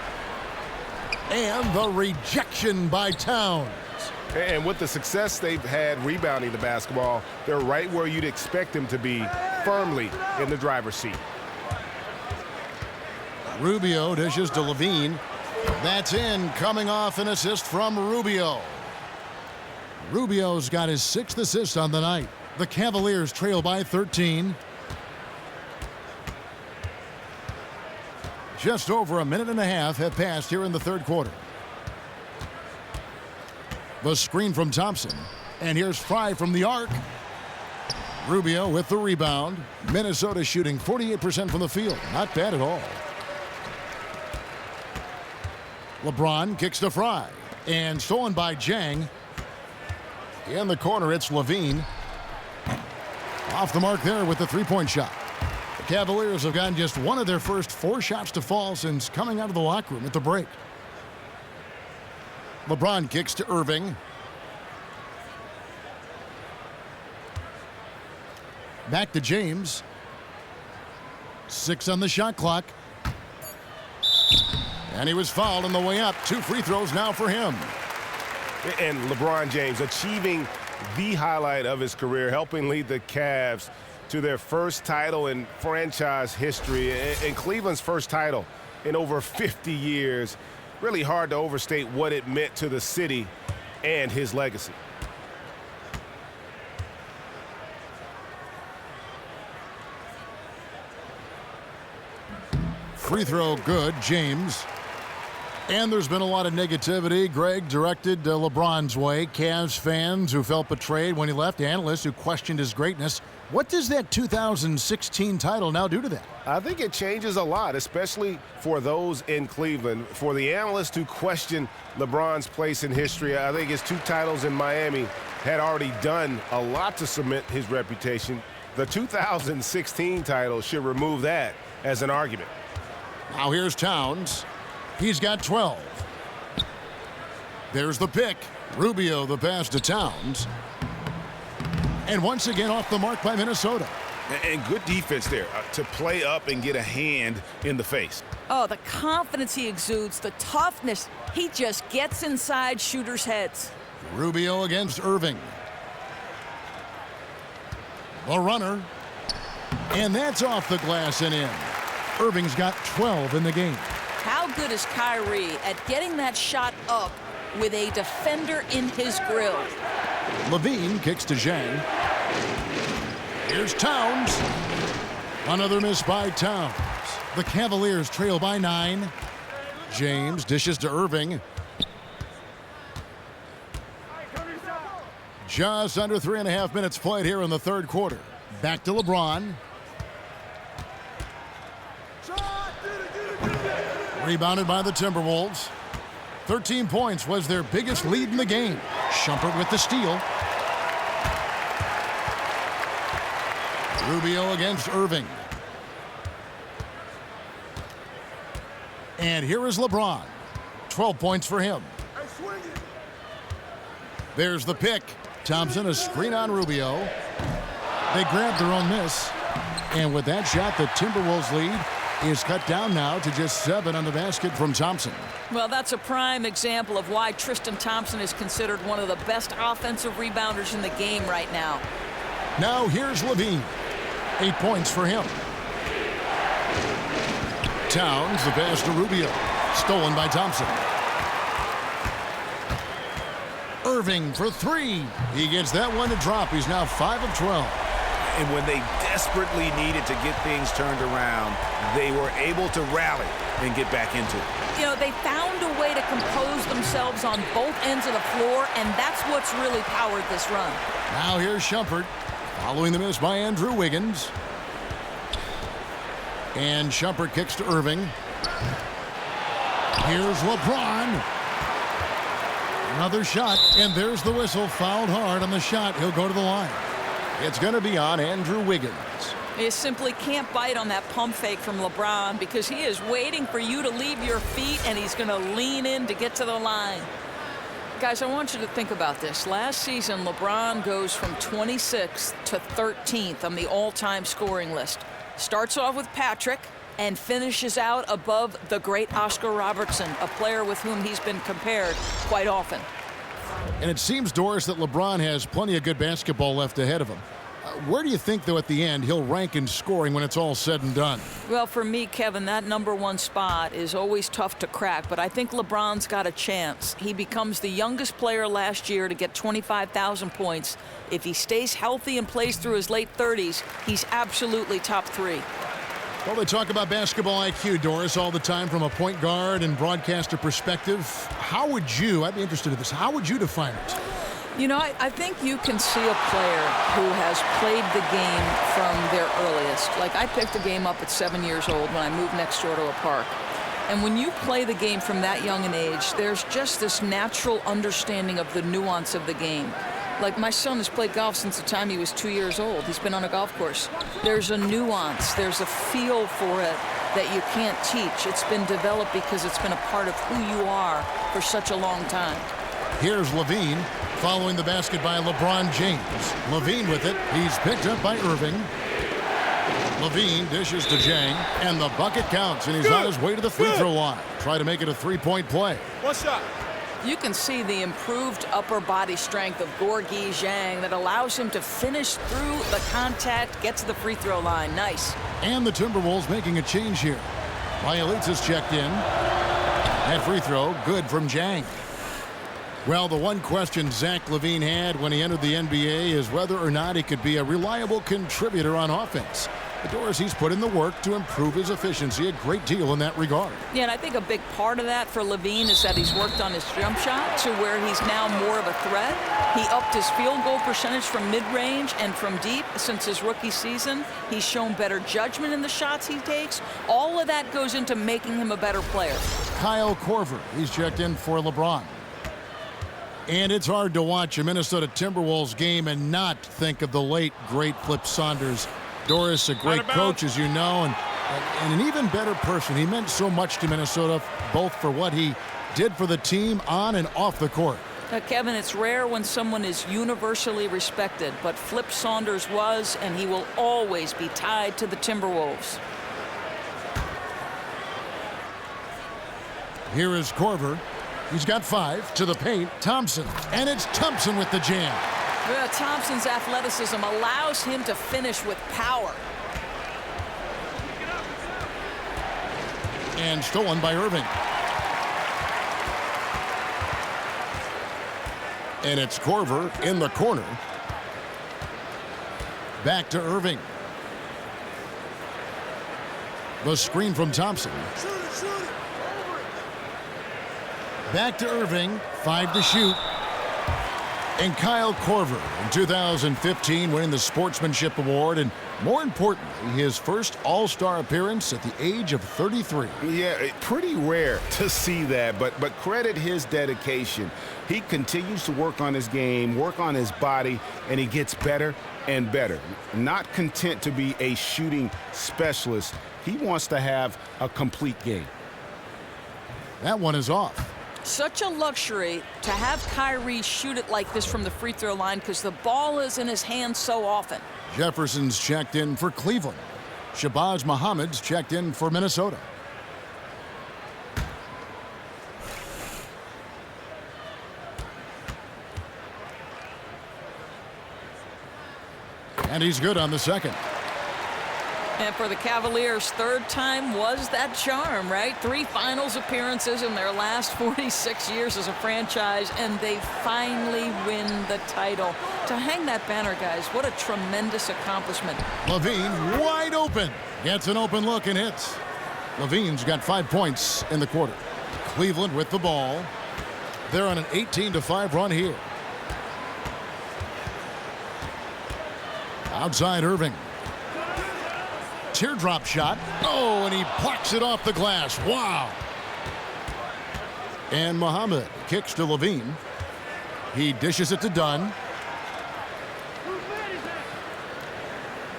And the rejection by Towns.
And with the success they've had rebounding the basketball, they're right where you'd expect them to be, firmly in the driver's seat.
Rubio dishes to Levine. That's in, coming off an assist from Rubio. Rubio's got his 6th assist on the night. The Cavaliers trail by 13. Just over a minute and a half have passed here in the third quarter. The screen from Thompson. And here's Frye from the arc. Rubio with the rebound. Minnesota shooting 48% from the field. Not bad at all. LeBron kicks to Frye. And stolen by Dieng. In the corner, it's Levine. Off the mark there with the three-point shot. The Cavaliers have gotten just one of their first 4 shots to fall since coming out of the locker room at the break. LeBron kicks to Irving. Back to James. 6 on the shot clock. And he was fouled on the way up. 2 free throws now for him.
And LeBron James achieving the highlight of his career, helping lead the Cavs to their first title in franchise history and Cleveland's first title in over 50 years. Really hard to overstate what it meant to the city and his legacy.
Free throw good, James. And there's been a lot of negativity, Greg, directed LeBron's way. Cavs fans who felt betrayed when he left, analysts who questioned his greatness. What does that 2016 title now do to that?
I think it changes a lot, especially for those in Cleveland. For the analysts who question LeBron's place in history, I think his 2 titles in Miami had already done a lot to cement his reputation. The 2016 title should remove that as an argument.
Now here's Towns. He's got 12. There's the pick. Rubio the pass to Towns. And once again off the mark by Minnesota.
And good defense there to play up and get a hand in the face.
Oh, the confidence he exudes, the toughness. He just gets inside shooters' heads.
Rubio against Irving. The runner. And that's off the glass and in. Irving's got 12 in the game.
How good is Kyrie at getting that shot up with a defender in his grill?
Levine kicks to Zhang. Here's Towns. Another miss by Towns. The Cavaliers trail by 9. James dishes to Irving. Just under 3.5 minutes played here in the third quarter. Back to LeBron. Rebounded by the Timberwolves. 13 points was their biggest lead in the game. Shumpert with the steal. Rubio against Irving. And here is LeBron. 12 points for him. There's the pick. Thompson, a screen on Rubio. They grabbed their own miss. And with that shot, the Timberwolves lead is cut down now to just 7 on the basket from Thompson.
Well, that's a prime example of why Tristan Thompson is considered one of the best offensive rebounders in the game right now.
Now here's Levine. 8 points for him. Towns, the pass to Rubio. Stolen by Thompson. Irving for 3. He gets that one to drop. He's now 5 of 12.
And when they desperately needed to get things turned around, they were able to rally and get back into it.
You know, they found a way to compose themselves on both ends of the floor, and that's what's really powered this run.
Now here's Shumpert, following the miss by Andrew Wiggins. And Shumpert kicks to Irving. Here's LeBron. Another shot, and there's the whistle. Fouled hard on the shot. He'll go to the line. It's going to be on Andrew Wiggins.
You simply can't bite on that pump fake from LeBron because he is waiting for you to leave your feet, and he's going to lean in to get to the line. Guys, I want you to think about this. Last season, LeBron goes from 26th to 13th on the all-time scoring list. Starts off with Patrick and finishes out above the great Oscar Robertson, a player with whom he's been compared quite often.
And it seems, Doris, that LeBron has plenty of good basketball left ahead of him. Where do you think, though, at the end, he'll rank in scoring when it's all said and done?
Well, for me, Kevin, that #1 spot is always tough to crack, but I think LeBron's got a chance. He becomes the youngest player last year to get 25,000 points. If he stays healthy and plays through his late 30s, he's absolutely top 3.
Well, they talk about basketball IQ, Doris, all the time from a point guard and broadcaster perspective. How would you, I'd be interested in this, how would you define it?
You know, I think you can see a player who has played the game from their earliest. Like, I picked the game up at 7 years old when I moved next door to a park. And when you play the game from that young an age, there's just this natural understanding of the nuance of the game. Like, my son has played golf since the time he was 2 years old. He's been on a golf course. There's a nuance, there's a feel for it that you can't teach. It's been developed because it's been a part of who you are for such a long time.
Here's Levine, following the basket by LeBron James. Levine with it. He's picked up by Irving. Levine dishes to Zhang, and the bucket counts, and he's on his way to the free throw line. Try to make it a three-point play.
One shot.
You can see the improved upper body strength of Gorgui Zhang that allows him to finish through the contact, get to the free throw line. Nice.
And the Timberwolves making a change here. Bielitsa's checked in. That free throw, good from Zhang. Well, the one question Zach LaVine had when he entered the NBA is whether or not he could be a reliable contributor on offense. Doris, he's put in the work to improve his efficiency a great deal in that regard.
Yeah, and I think a big part of that for Levine is that he's worked on his jump shot to where he's now more of a threat. He upped his field goal percentage from mid-range and from deep since his rookie season. He's shown better judgment in the shots he takes. All of that goes into making him a better player.
Kyle Korver, he's checked in for LeBron. And it's hard to watch a Minnesota Timberwolves game and not think of the late, great Flip Saunders. Doris, a great coach, as you know, and an even better person. He meant so much to Minnesota, both for what he did for the team on and off the court.
Kevin, it's rare when someone is universally respected, but Flip Saunders was, and he will always be tied to the Timberwolves.
Here is Korver. He's got 5 to the paint. Thompson, and it's Thompson with the jam.
Yeah, Thompson's athleticism allows him to finish with power.
And stolen by Irving. And it's Korver in the corner. Back to Irving. The screen from Thompson. Back to Irving. 5 to shoot. And Kyle Korver in 2015 winning the Sportsmanship Award, and more importantly, his first All-Star appearance at the age of 33.
Yeah, pretty rare to see that, but credit his dedication. He continues to work on his game, work on his body, and he gets better and better. Not content to be a shooting specialist, he wants to have a complete game.
That one is off.
Such a luxury to have Kyrie shoot it like this from the free throw line because the ball is in his hands so often.
Jefferson's checked in for Cleveland. Shabazz Muhammad's checked in for Minnesota. And he's good on the second.
And for the Cavaliers, third time was that charm, right? 3 finals appearances in their last 46 years as a franchise, and they finally win the title. To hang that banner, guys, what a tremendous accomplishment.
Levine wide open. Gets an open look and hits. Levine's got 5 points in the quarter. Cleveland with the ball. They're on an 18-5 run here. Outside Irving. Teardrop shot. Oh, and he plucks it off the glass. Wow. And Muhammad kicks to Levine. He dishes it to Dunn.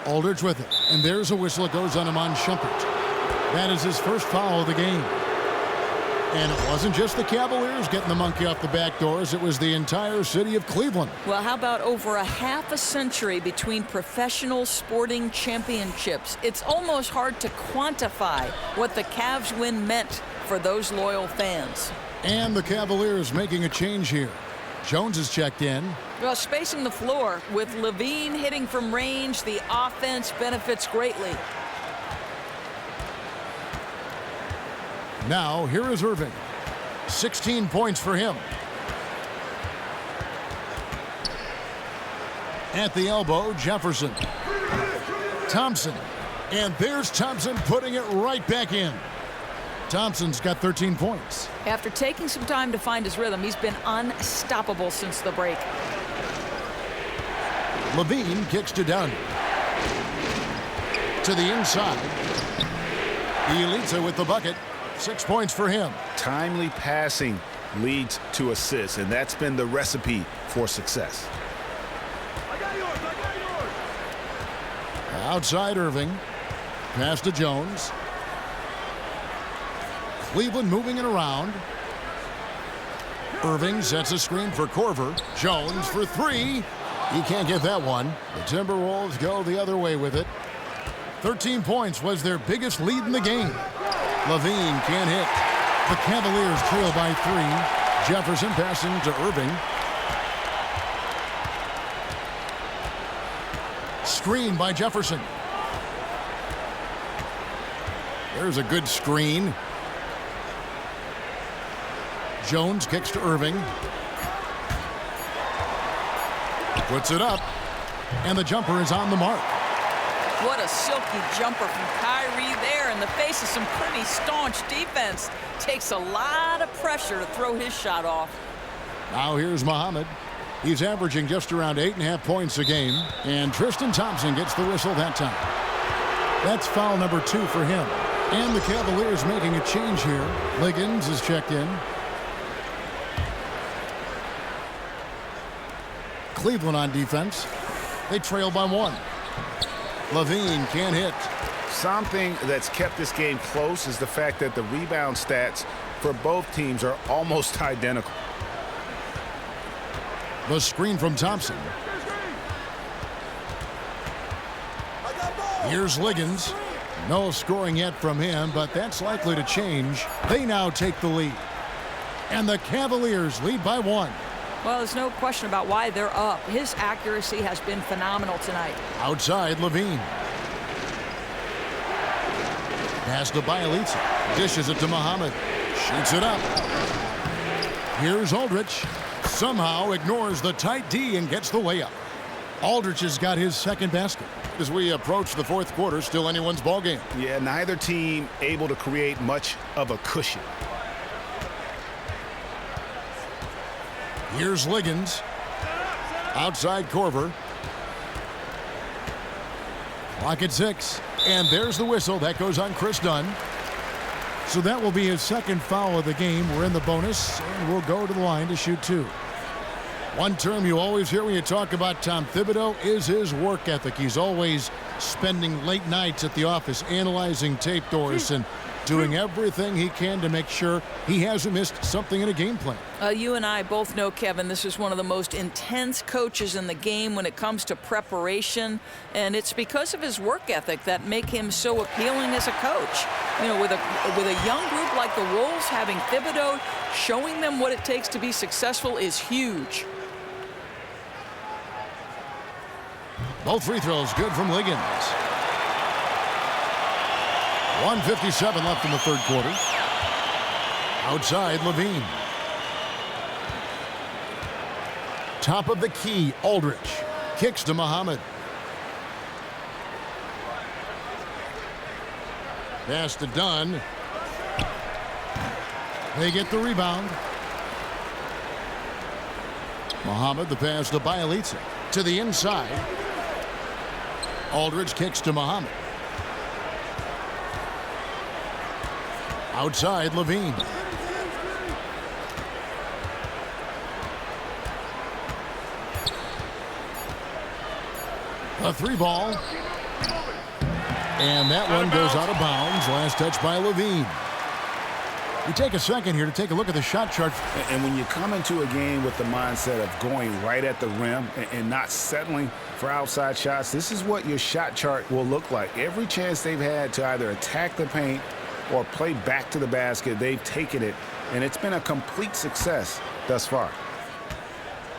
Aldridge with it. And there's a whistle. It goes on Iman Shumpert. That is his first foul of the game. And it wasn't just the Cavaliers getting the monkey off the back doors. It was the entire city of Cleveland.
Well, how about over a half a century between professional sporting championships? It's almost hard to quantify what the Cavs win meant for those loyal fans.
And the Cavaliers making a change here. Jones is checked in.
Well, spacing the floor with Levine hitting from range, the offense benefits greatly.
Now, here is Irving. 16 points for him. At the elbow, Jefferson. Thompson. And there's Thompson putting it right back in. Thompson's got 13 points.
After taking some time to find his rhythm, he's been unstoppable since the break.
Levine kicks to Dunn. To the inside. Elitza with the bucket. 6 points for him.
Timely passing leads to assists, and that's been the recipe for success.
Outside Irving. Pass to Jones. Cleveland moving it around. Irving sets a screen for Korver. Jones for 3. He can't get that one. The Timberwolves go the other way with it. 13 points was their biggest lead in the game. Levine can't hit. The Cavaliers trail by 3. Jefferson passing to Irving. Screen by Jefferson. There's a good screen. Jones kicks to Irving. Puts it up. And the jumper is on the mark.
What a silky jumper from Kyrie there in the face of some pretty staunch defense. Takes a lot of pressure to throw his shot off.
Now here's Muhammad. He's averaging just around 8.5 points a game, and Tristan Thompson gets the whistle that time. That's foul number 2 for him. And the Cavaliers making a change here. Liggins is checked in. Cleveland on defense. They trail by 1. Levine can't hit.
Something that's kept this game close is the fact that the rebound stats for both teams are almost identical.
The screen from Thompson. Here's Liggins. No scoring yet from him, but that's likely to change. They now take the lead. And the Cavaliers lead by 1.
Well, there's no question about why they're up. His accuracy has been phenomenal tonight.
Outside, Levine. Pass to Bielitsa. Dishes it to Muhammad. Shoots it up. Here's Aldridge. Somehow ignores the tight D and gets the layup. Aldridge has got his second basket. As we approach the fourth quarter, still anyone's ball game.
Yeah, neither team able to create much of a cushion.
Here's Liggins. Outside Korver. Clock at 6. And there's the whistle. That goes on Chris Dunn. So that will be his second foul of the game. We're in the bonus, and we'll go to the line to shoot 2. One term you always hear when you talk about Tom Thibodeau is his work ethic. He's always spending late nights at the office analyzing tape, Doris, and doing everything he can to make sure he hasn't missed something in a game plan.
You and I both know, Kevin, this is one of the most intense coaches in the game when it comes to preparation, and it's because of his work ethic that make him so appealing as a coach. You know, with a young group like the Wolves, having Thibodeau showing them what it takes to be successful is huge.
Both free throws good from Liggins. 1:57 left in the third quarter. Outside, Levine. Top of the key, Aldridge. Kicks to Muhammad. Pass to Dunn. They get the rebound. Muhammad, the pass to Bielitsa. To the inside. Aldridge kicks to Muhammad. Outside, Levine. A 3 ball. And that one goes out of bounds. Last touch by Levine. We take a second here to take a look at the shot chart.
And when you come into a game with the mindset of going right at the rim and not settling for outside shots, this is what your shot chart will look like. Every chance they've had to either attack the paint or play back to the basket, they've taken it, and it's been a complete success thus far.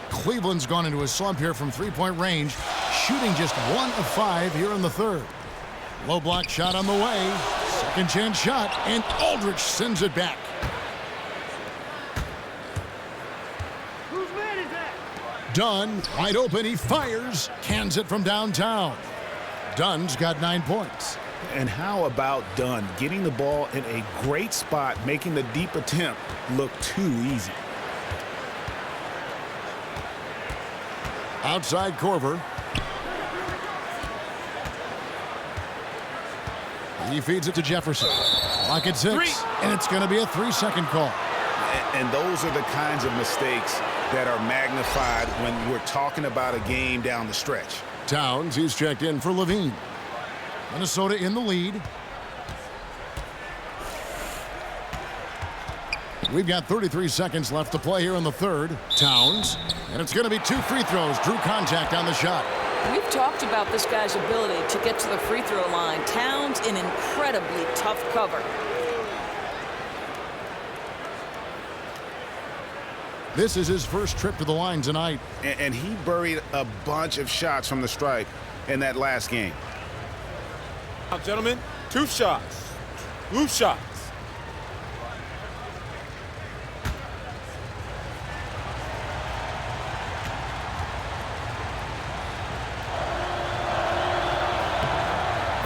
Cleveland's gone into a slump here from three-point range, shooting just 1 of 5 here in the third. Low block shot on the way. Second chance shot, and Aldridge sends it back.
Whose man is that?
Dunn, wide open, he fires, cans it from downtown. Dunn's got 9 points.
And how about Dunn getting the ball in a great spot, making the deep attempt look too easy.
Outside Korver. He feeds it to Jefferson. Clock at 6, and it's going to be a 3-second call.
And those are the kinds of mistakes that are magnified when we're talking about a game down the stretch.
Towns, he's checked in for Levine. Minnesota in the lead. We've got 33 seconds left to play here in the third. Towns, and it's going to be 2 free throws. Drew contact on the shot.
We've talked about this guy's ability to get to the free throw line. Towns in incredibly tough cover.
This is his first trip to the line tonight.
And he buried a bunch of shots from the stripe in that last game.
Now, gentlemen, 2 shots. 2 shots.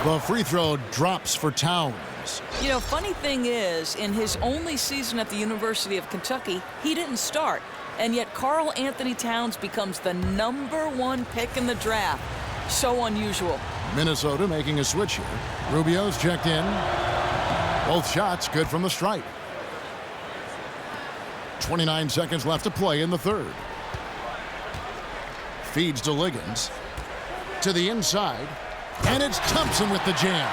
The free throw drops for Towns.
You know, funny thing is, in his only season at the University of Kentucky, he didn't start. And yet Karl Anthony Towns becomes the #1 pick in the draft. So unusual.
Minnesota making a switch here. Rubio's checked in. Both shots good from the stripe. 29 seconds left to play in the third. Feeds to Liggins. To the inside. And it's Thompson with the jam.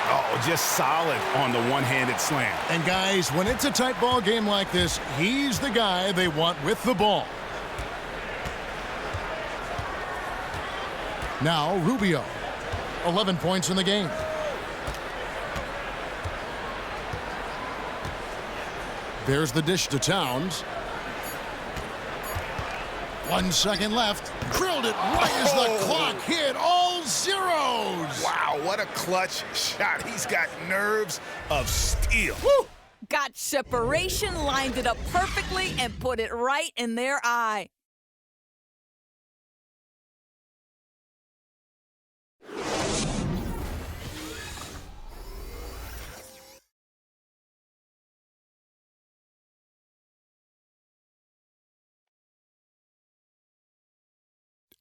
Oh, just solid on the one-handed slam.
And guys, when it's a tight ball game like this, he's the guy they want with the ball. Now Rubio. 11 points in the game. There's the dish to Towns. 1 second left. Drilled it right as the clock hit all zeros.
Wow, what a clutch shot. He's got nerves of steel.
Woo! Got separation, lined it up perfectly, and put it right in their eye.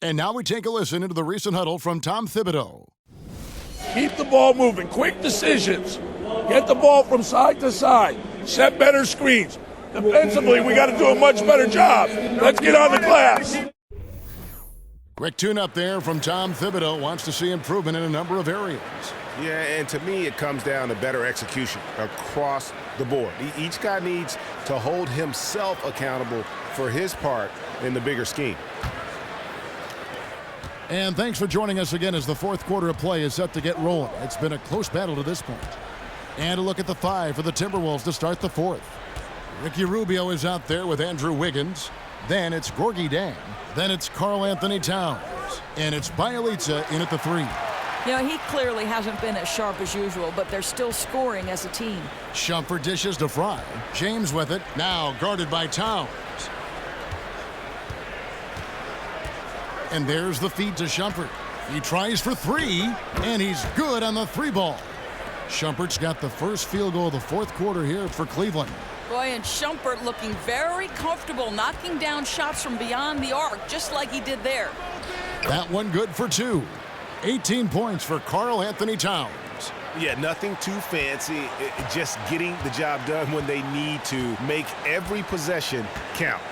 And now we take a listen into the recent huddle from Tom Thibodeau.
Keep the ball moving. Quick decisions. Get the ball from side to side. Set better screens. Defensively, we got to do a much better job. Let's get on the glass.
Quick tune-up there from Tom Thibodeau. Wants to see improvement in a number of areas.
Yeah, and to me, it comes down to better execution across the board. Each guy needs to hold himself accountable for his part in the bigger scheme.
And thanks for joining us again as the fourth quarter of play is set to get rolling. It's been a close battle to this point. And a look at the 5 for the Timberwolves to start the fourth. Ricky Rubio is out there with Andrew Wiggins. Then it's Gorgui Dieng. Then it's Karl Anthony Towns. And it's Bjelica in at the 3.
You know, he clearly hasn't been as sharp as usual, but they're still scoring as a team.
Shumpert dishes to Fry. James with it. Now guarded by Towns. And there's the feed to Shumpert. He tries for 3, and he's good on the 3 ball. Shumpert's got the first field goal of the fourth quarter here for Cleveland.
Boy, and Shumpert looking very comfortable, knocking down shots from beyond the arc, just like he did there.
That one good for 2. 18 points for Karl Anthony Towns.
Yeah, nothing too fancy. Just getting the job done when they need to. Make every possession count.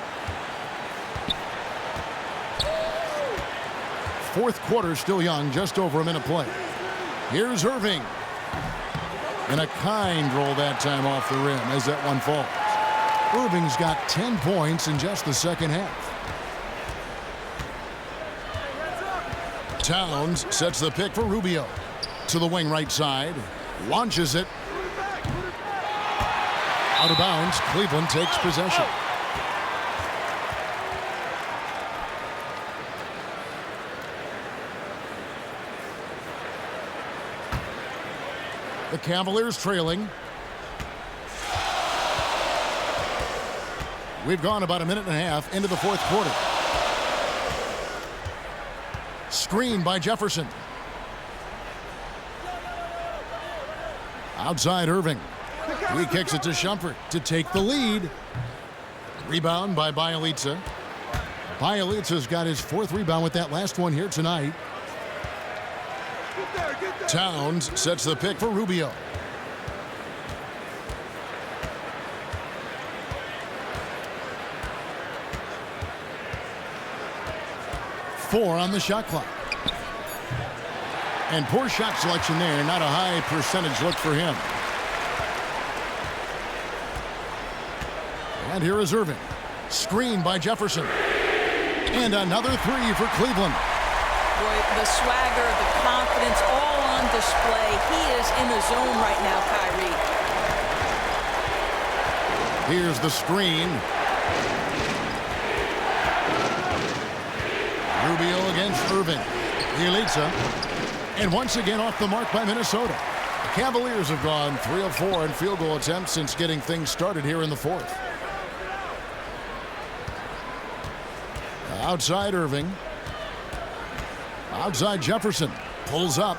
Fourth quarter still young, just over a minute play. Here's Irving. And a kind roll that time off the rim as that one falls. Irving's got 10 points in just the second half. Towns sets the pick for Rubio. To the wing right side. Launches it. Out of bounds. Cleveland takes possession. The Cavaliers trailing. We've gone about a minute and a half into the fourth quarter. Screen by Jefferson. Outside Irving. He kicks it to Shumpert to take the lead. Rebound by Bjelica. Bjelica's got his 4th rebound with that last one here tonight. Towns sets the pick for Rubio. Four on the shot clock. And poor shot selection there. Not a high percentage look for him. And here is Irving. Screen by Jefferson. And another 3 for Cleveland.
Boy, the swagger, the confidence, all on display. He is in the zone right now, Kyrie.
Here's the screen. Rubio against Irving. Bjelica. And once again off the mark by Minnesota. The Cavaliers have gone 3 of 4 in field goal attempts since getting things started here in the fourth. Outside Irving. Outside Jefferson. Pulls up.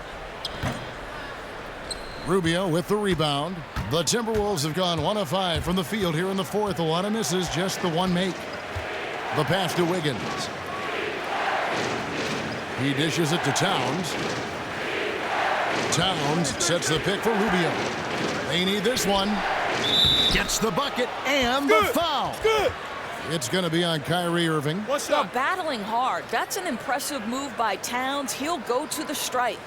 Rubio with the rebound. The Timberwolves have gone 1 of 5 from the field here in the fourth. A lot of misses, just the one make. The pass to Wiggins. He dishes it to Towns. Towns sets the pick for Rubio. They need this one. Gets the bucket and the foul.
Good.
It's going to be on Kyrie Irving.
What's
Well,
up?
battling hard. That's an impressive move by Towns. He'll go to the stripe.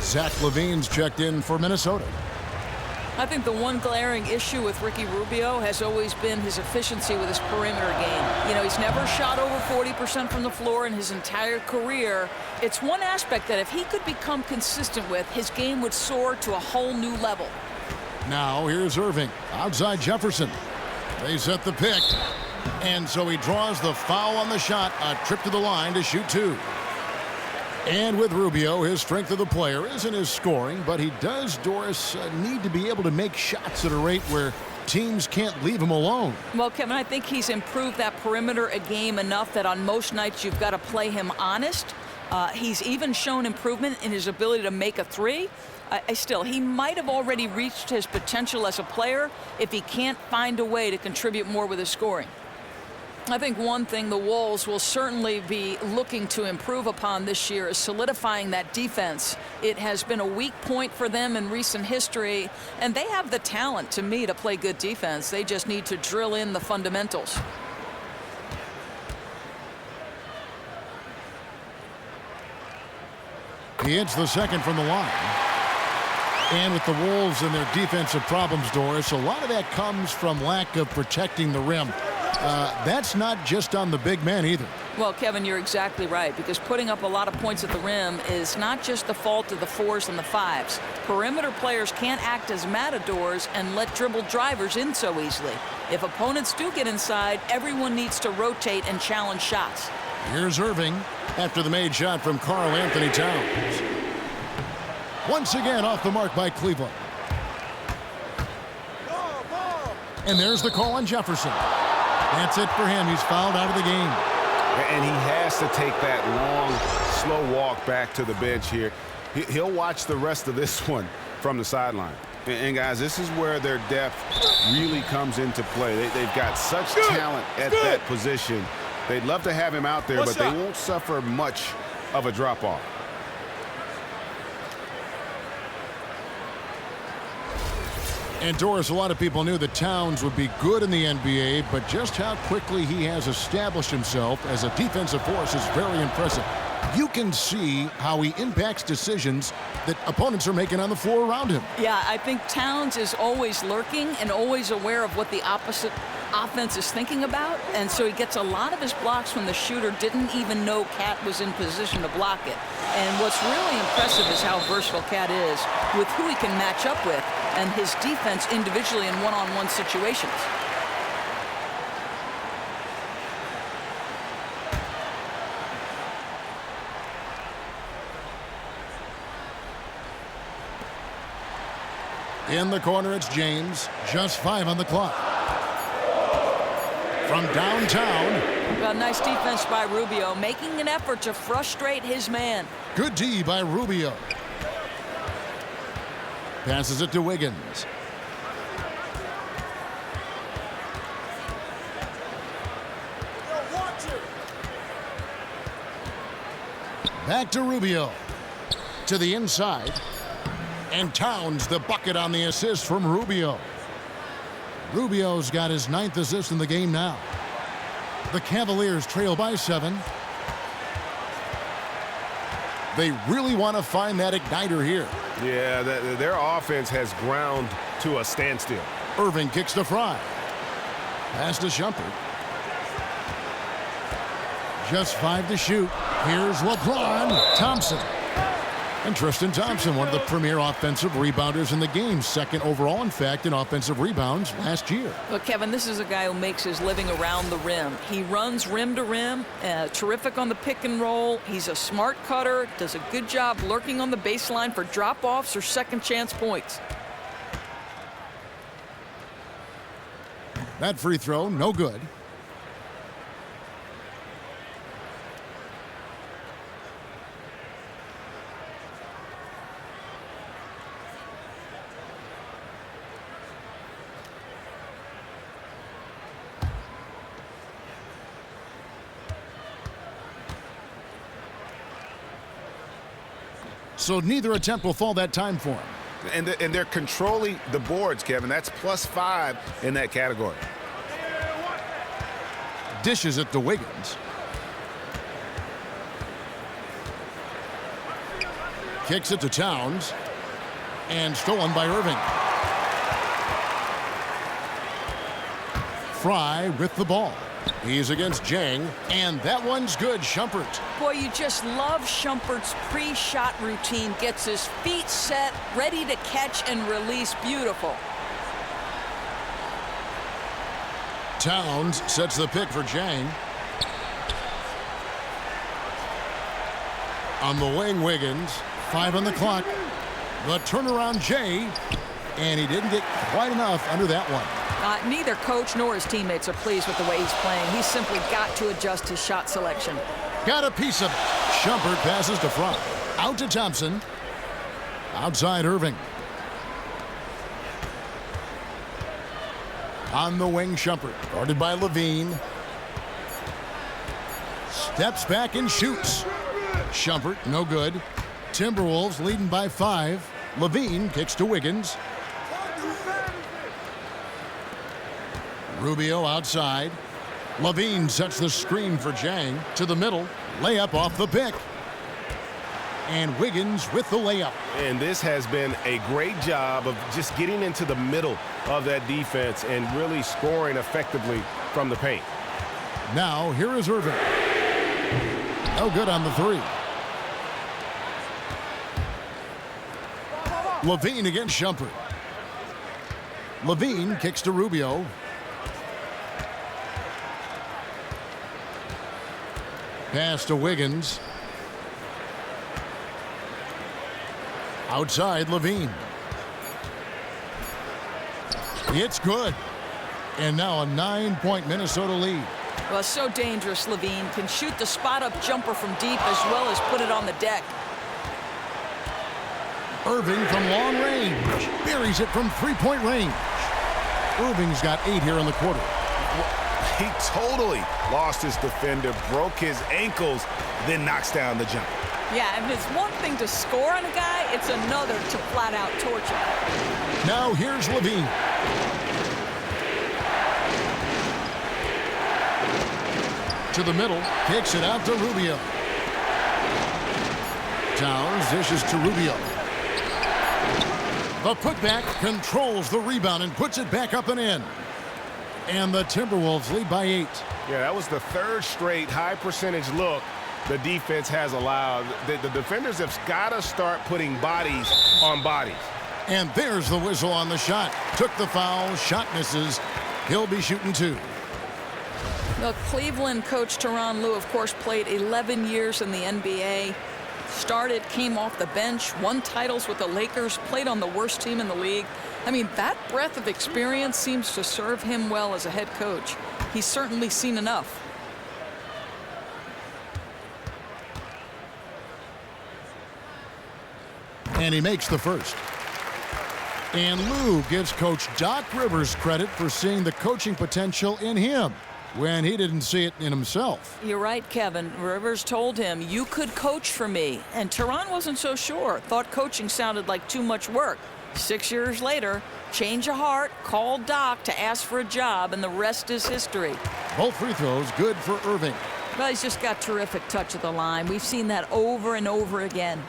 Zach LaVine's checked in for Minnesota.
I think the one glaring issue with Ricky Rubio has always been his efficiency with his perimeter game. You know, he's never shot over 40% from the floor in his entire career. It's one aspect that if he could become consistent with, his game would soar to a whole new level.
Now here's Irving. Outside Jefferson. They set the pick. And so he draws the foul on the shot. A trip to the line to shoot two. And with Rubio, his strength of the player isn't his scoring, but he does, Doris, need to be able to make shots at a rate where teams can't leave him alone.
Well, Kevin, I think he's improved that perimeter a game enough that on most nights you've got to play him honest. He's even shown improvement in his ability to make a three. He might have already reached his potential as a player if he can't find a way to contribute more with his scoring. I think one thing the Wolves will certainly be looking to improve upon this year is solidifying that defense. It has been a weak point for them in recent history, and they have the talent, to me, to play good defense. They just need to drill in the fundamentals.
He hits the second from the line. And with the Wolves and their defensive problems, Doris, a lot of that comes from lack of protecting the rim. That's not just on the big men either.
Well, Kevin, you're exactly right, because putting up a lot of points at the rim is not just the fault of the 4s and the 5s. Perimeter players can't act as matadors and let dribble drivers in so easily. If opponents do get inside, everyone needs to rotate and challenge shots.
Here's Irving after the made shot from Karl Anthony Towns. Once again off the mark by Cleveland. And there's the call on Jefferson. That's it for him. He's fouled out of the game.
And he has to take that long, slow walk back to the bench here. He'll watch the rest of this one from the sideline. And guys, this is where their depth really comes into play. They've got such talent at that position. They'd love to have him out there, but they won't suffer much of a drop-off.
And Doris, a lot of people knew that Towns would be good in the NBA, but just how quickly he has established himself as a defensive force is very impressive. You can see how he impacts decisions that opponents are making on the floor around him.
Yeah, I think Towns is always lurking and always aware of what the opposite offense is thinking about, and so he gets a lot of his blocks when the shooter didn't even know Cat was in position to block it. And what's really impressive is how versatile Cat is with who he can match up with and his defense individually in one-on-one situations.
In the corner, it's James. Just 5 on the clock. From downtown.
Well, nice defense by Rubio, making an effort to frustrate his man.
Good D by Rubio. Passes it to Wiggins. Back to Rubio. To the inside. And Towns the bucket on the assist from Rubio. Rubio's got his 9th assist in the game now. The Cavaliers trail by 7. They really want to find that igniter here.
Yeah, their offense has ground to a standstill.
Irving kicks to Fry. Pass to Shumpert. Just 5 to shoot. Here's LeBron. Thompson. And Tristan Thompson, one of the premier offensive rebounders in the game. 2nd overall, in fact, in offensive rebounds last year.
Look, Kevin, this is a guy who makes his living around the rim. He runs rim to rim, terrific on the pick and roll. He's a smart cutter, does a good job lurking on the baseline for drop-offs or second chance points.
That free throw, no good. So neither attempt will fall that time for him.
And they're controlling the boards, Kevin. That's +5 in that category.
Dishes it to Wiggins. Kicks it to Towns. And stolen by Irving. Fry with the ball. He's against Jang, and that one's good. Shumpert.
Boy, you just love Shumpert's pre-shot routine. Gets his feet set, ready to catch and release. Beautiful.
Towns sets the pick for Jang. On the wing, Wiggins. 5 on the clock. The turnaround Jay, and he didn't get quite enough under that one.
Neither coach nor his teammates are pleased with the way he's playing. He's simply got to adjust his shot selection.
Got a piece of it. Shumpert passes to Fry. Out to Thompson. Outside Irving. On the wing, Shumpert. Guarded by Levine. Steps back and shoots. Shumpert, no good. Timberwolves leading by 5. Levine kicks to Wiggins. Rubio outside. Levine sets the screen for Jang to the middle. Layup off the pick. And Wiggins with the layup.
And this has been a great job of just getting into the middle of that defense and really scoring effectively from the paint.
Now here is Irving. No good on the 3. Levine against Shumpert. Levine kicks to Rubio. Pass to Wiggins. Outside Levine. It's good. And now a 9-point Minnesota lead.
Well, so dangerous, Levine. Can shoot the spot-up jumper from deep as well as put it on the deck.
Irving from long range. Buries it from 3-point range. Irving's got 8 here in the quarter.
He totally lost his defender, broke his ankles, then knocks down the jumper.
Yeah, and it's one thing to score on a guy, it's another to flat-out torture.
Now here's Levine. To the middle, kicks it out to Rubio. Towns dishes to Rubio. The putback controls the rebound and puts it back up and in. And the Timberwolves lead by 8.
Yeah, that was the 3rd straight high percentage look the defense has allowed. The defenders have got to start putting bodies on bodies.
And there's the whistle on the shot. Took the foul, shot misses. He'll be shooting 2.
Well, Cleveland coach Tyronn Lue, of course, played 11 years in the NBA. Started, came off the bench, won titles with the Lakers, played on the worst team in the league. I mean, that breadth of experience seems to serve him well as a head coach. He's certainly seen enough.
And he makes the first. And Lue gives Coach Doc Rivers credit for seeing the coaching potential in him when he didn't see it in himself.
You're right, Kevin. Rivers told him, you could coach for me. And Tyronn wasn't so sure. Thought coaching sounded like too much work. 6 years later, change of heart, called Doc to ask for a job, and the rest is history.
Both free throws good for Irving.
Well, he's just got terrific touch of the line. We've seen that over and over again.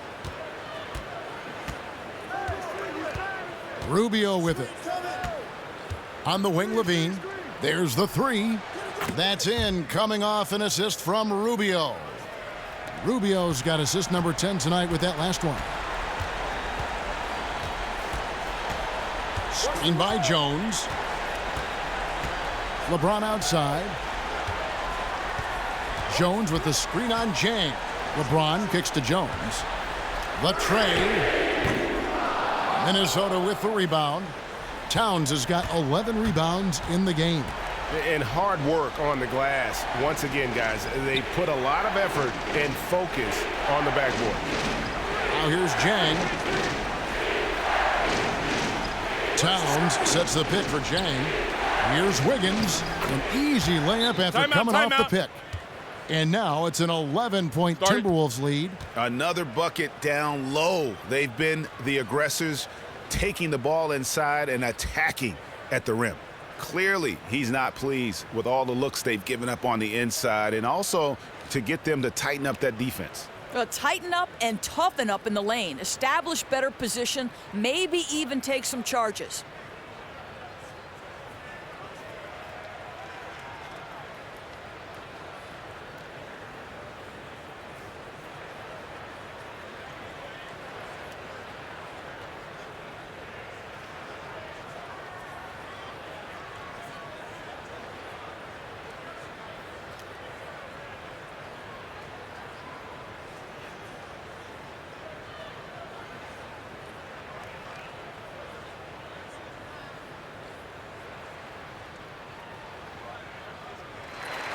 Rubio with it. On the wing, Levine. There's the 3. That's in, coming off an assist from Rubio. Rubio's got assist number 10 tonight with that last one. Screen by Jones. LeBron outside. Jones with the screen on Jang. LeBron kicks to Jones. The tray. Minnesota with the rebound. Towns has got 11 rebounds in the game.
And hard work on the glass. Once again, guys, they put a lot of effort and focus on the backboard.
Now here's Jang. Towns sets the pick for Jang. Here's Wiggins. An easy layup after coming off the pick. And now it's an 11-point Timberwolves lead.
Another bucket down low. They've been the aggressors, taking the ball inside and attacking at the rim. Clearly, he's not pleased with all the looks they've given up on the inside, and also to get them to tighten up that defense.
Tighten up and toughen up in the lane. Establish better position, maybe even take some charges.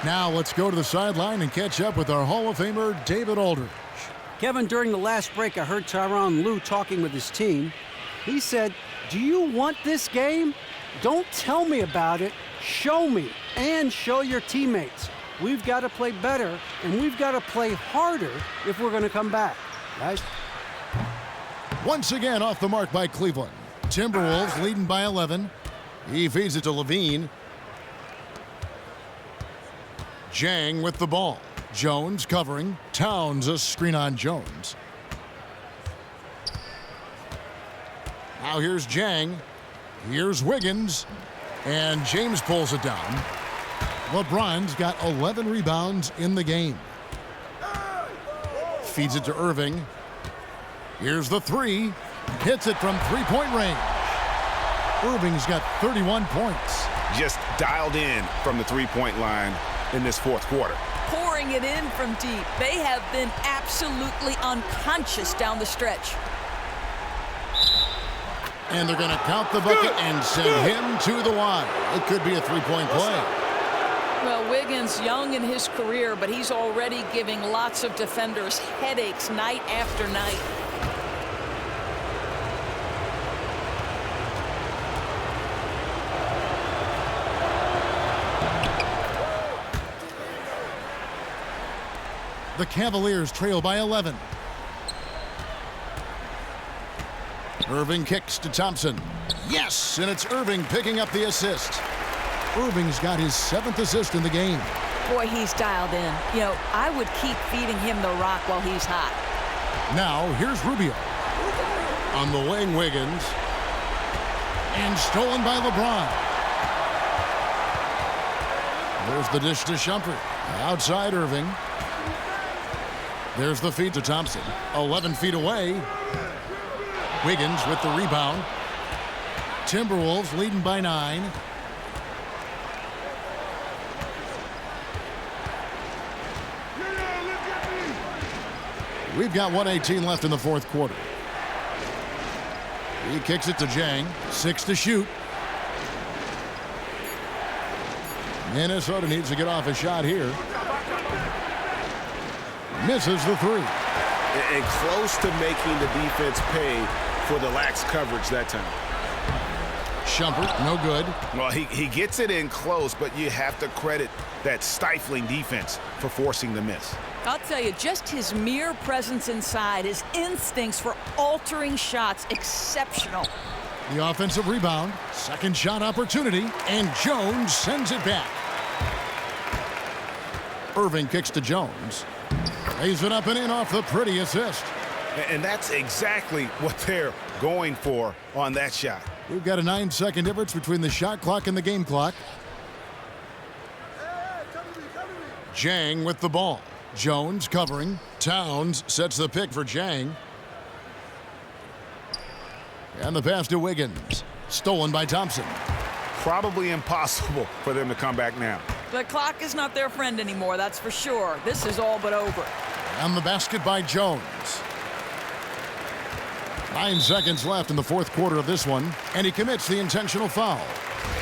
Now let's go to the sideline and catch up with our Hall of Famer, David Aldridge.
Kevin, during the last break, I heard Tyronn Lue talking with his team. He said, "Do you want this game? Don't tell me about it. Show me and show your teammates. We've got to play better, and we've got to play harder if we're going to come back." Guys.
Once again off the mark by Cleveland. Timberwolves leading by 11. He feeds it to Levine. Jang with the ball. Jones covering. Towns a screen on Jones. Now here's Jang. Here's Wiggins. And James pulls it down. LeBron's got 11 rebounds in the game. Feeds it to Irving. Here's the three. Hits it from three-point range. Irving's got 31 points.
Just dialed in from the three-point line in this fourth quarter.
Pouring it in from deep. They have been absolutely unconscious down the stretch.
And they're going to count the bucket and send him to the line. It could be a three-point play.
Well, Wiggins, young in his career, but he's already giving lots of defenders headaches night after night.
The Cavaliers trail by 11. Irving kicks to Thompson. Yes, and it's Irving picking up the assist. Irving's got his 7th assist in the game.
Boy, he's dialed in. You know, I would keep feeding him the rock while he's hot.
Now, here's Rubio. On the wing, Wiggins. And stolen by LeBron. There's the dish to Shumpert. Outside Irving. There's the feed to Thompson. 11 feet away. Wiggins with the rebound. Timberwolves leading by 9. We've got 1:18 left in the fourth quarter. He kicks it to Jang. 6 to shoot. Minnesota needs to get off a shot here. Misses the three.
And close to making the defense pay for the lax coverage that time.
Shumpert, no good.
Well, he gets it in close, but you have to credit that stifling defense for forcing the miss.
I'll tell you, just his mere presence inside, his instincts for altering shots, exceptional.
The offensive rebound, second shot opportunity, and Jones sends it back. Irving kicks to Jones. Lays it up and in off the pretty assist.
And that's exactly what they're going for on that shot.
We've got a 9-second difference between the shot clock and the game clock. Jang with the ball. Jones covering. Towns sets the pick for Jang. And the pass to Wiggins. Stolen by Thompson.
Probably impossible for them to come back now.
The clock is not their friend anymore, that's for sure. This is all but over.
And the basket by Jones. 9 seconds left in the fourth quarter of this one, and he commits the intentional foul.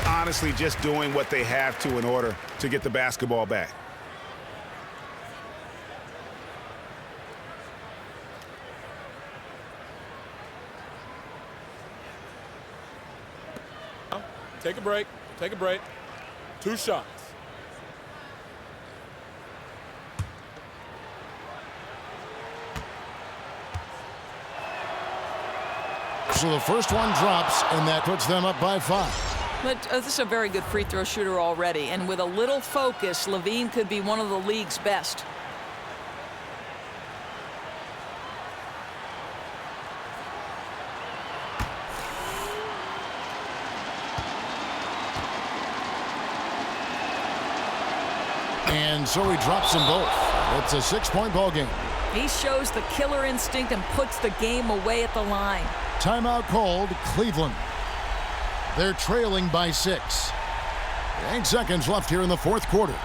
Honestly, just doing what they have to in order to get the basketball back.
Take a break. Take a break. 2 shots.
So the first one drops, and that puts them up by 5.
But this is a very good free throw shooter already, and with a little focus, Levine could be one of the league's best.
And so he drops them both. It's a 6-point ball game.
He shows the killer instinct and puts the game away at the line.
Timeout called, Cleveland. They're trailing by 6. 8 seconds left here in the fourth quarter.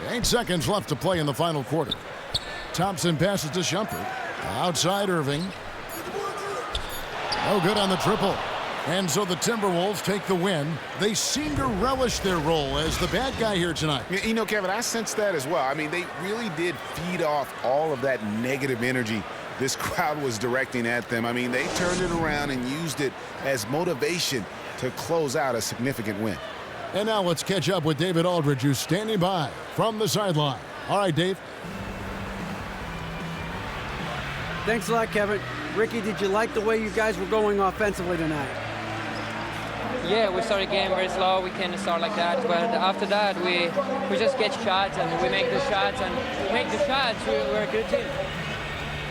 Eight seconds left to play in the final quarter. Thompson passes to Shumpert. Outside Irving. No good on the triple. And so the Timberwolves take the win. They seem to relish their role as the bad guy here tonight.
You know, Kevin, I sense that as well. I mean, they really did feed off all of that negative energy this crowd was directing at them. I mean, they turned it around and used it as motivation to close out a significant win.
And now let's catch up with David Aldridge, who's standing by from the sideline. All right, Dave.
Thanks a lot, Kevin. Ricky, did you like the way you guys were going offensively tonight?
Yeah, we started the game very slow. We can't start like that. But after that, we just get shots and we make the shots. And we make the shots, we're a good team.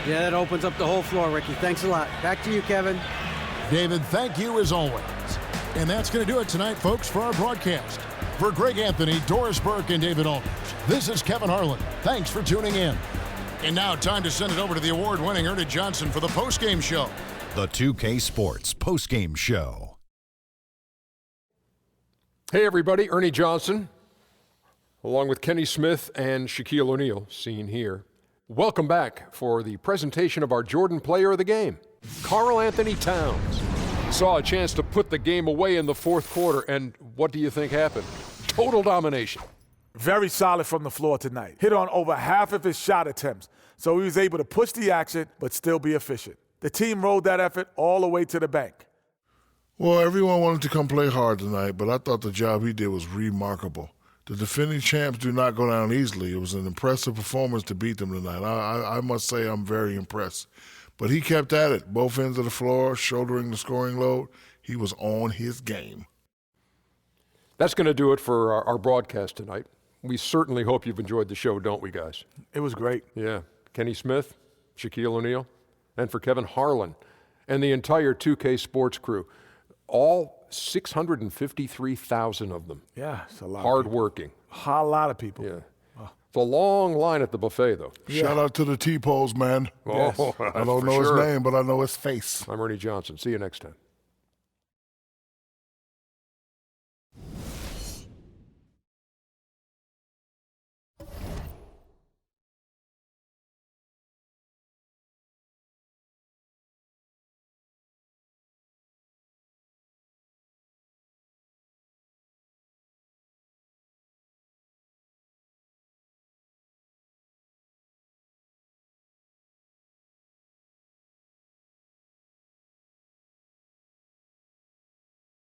Yeah, that opens up the whole floor, Ricky. Thanks a lot. Back to you, Kevin.
David, thank you as always. And that's going to do it tonight, folks, for our broadcast. For Greg Anthony, Doris Burke, and David Aldridge, this is Kevin Harlan. Thanks for tuning in. And now time to send it over to the award-winning Ernie Johnson for the postgame show.
The 2K Sports postgame show.
Hey, everybody. Ernie Johnson, along with Kenny Smith and Shaquille O'Neal, seen here. Welcome back for the presentation of our Jordan Player of the Game, Karl Anthony Towns. Saw a chance to put the game away in the fourth quarter, and what do you think happened? Total domination.
Very solid from the floor tonight. Hit on over half of his shot attempts, so he was able to push the action but still be efficient. The team rode that effort all the way to the bank.
Well, everyone wanted to come play hard tonight, but I thought the job he did was remarkable. The defending champs do not go down easily. It was an impressive performance to beat them tonight. I must say I'm very impressed. But he kept at it, both ends of the floor, shouldering the scoring load. He was on his game.
That's going to do it for our broadcast tonight. We certainly hope you've enjoyed the show, don't we, guys?
It was great.
Yeah. Kenny Smith, Shaquille O'Neal, and for Kevin Harlan and the entire 2K Sports crew, all 653,000 of them.
Yeah, it's a lot.
Hard-working.
A lot of people.
Yeah. It's a long line at the buffet, though.
Yeah. Shout out to the T-Pose, man.
Oh,
I don't know his name, but I know his face.
I'm Ernie Johnson. See you next time.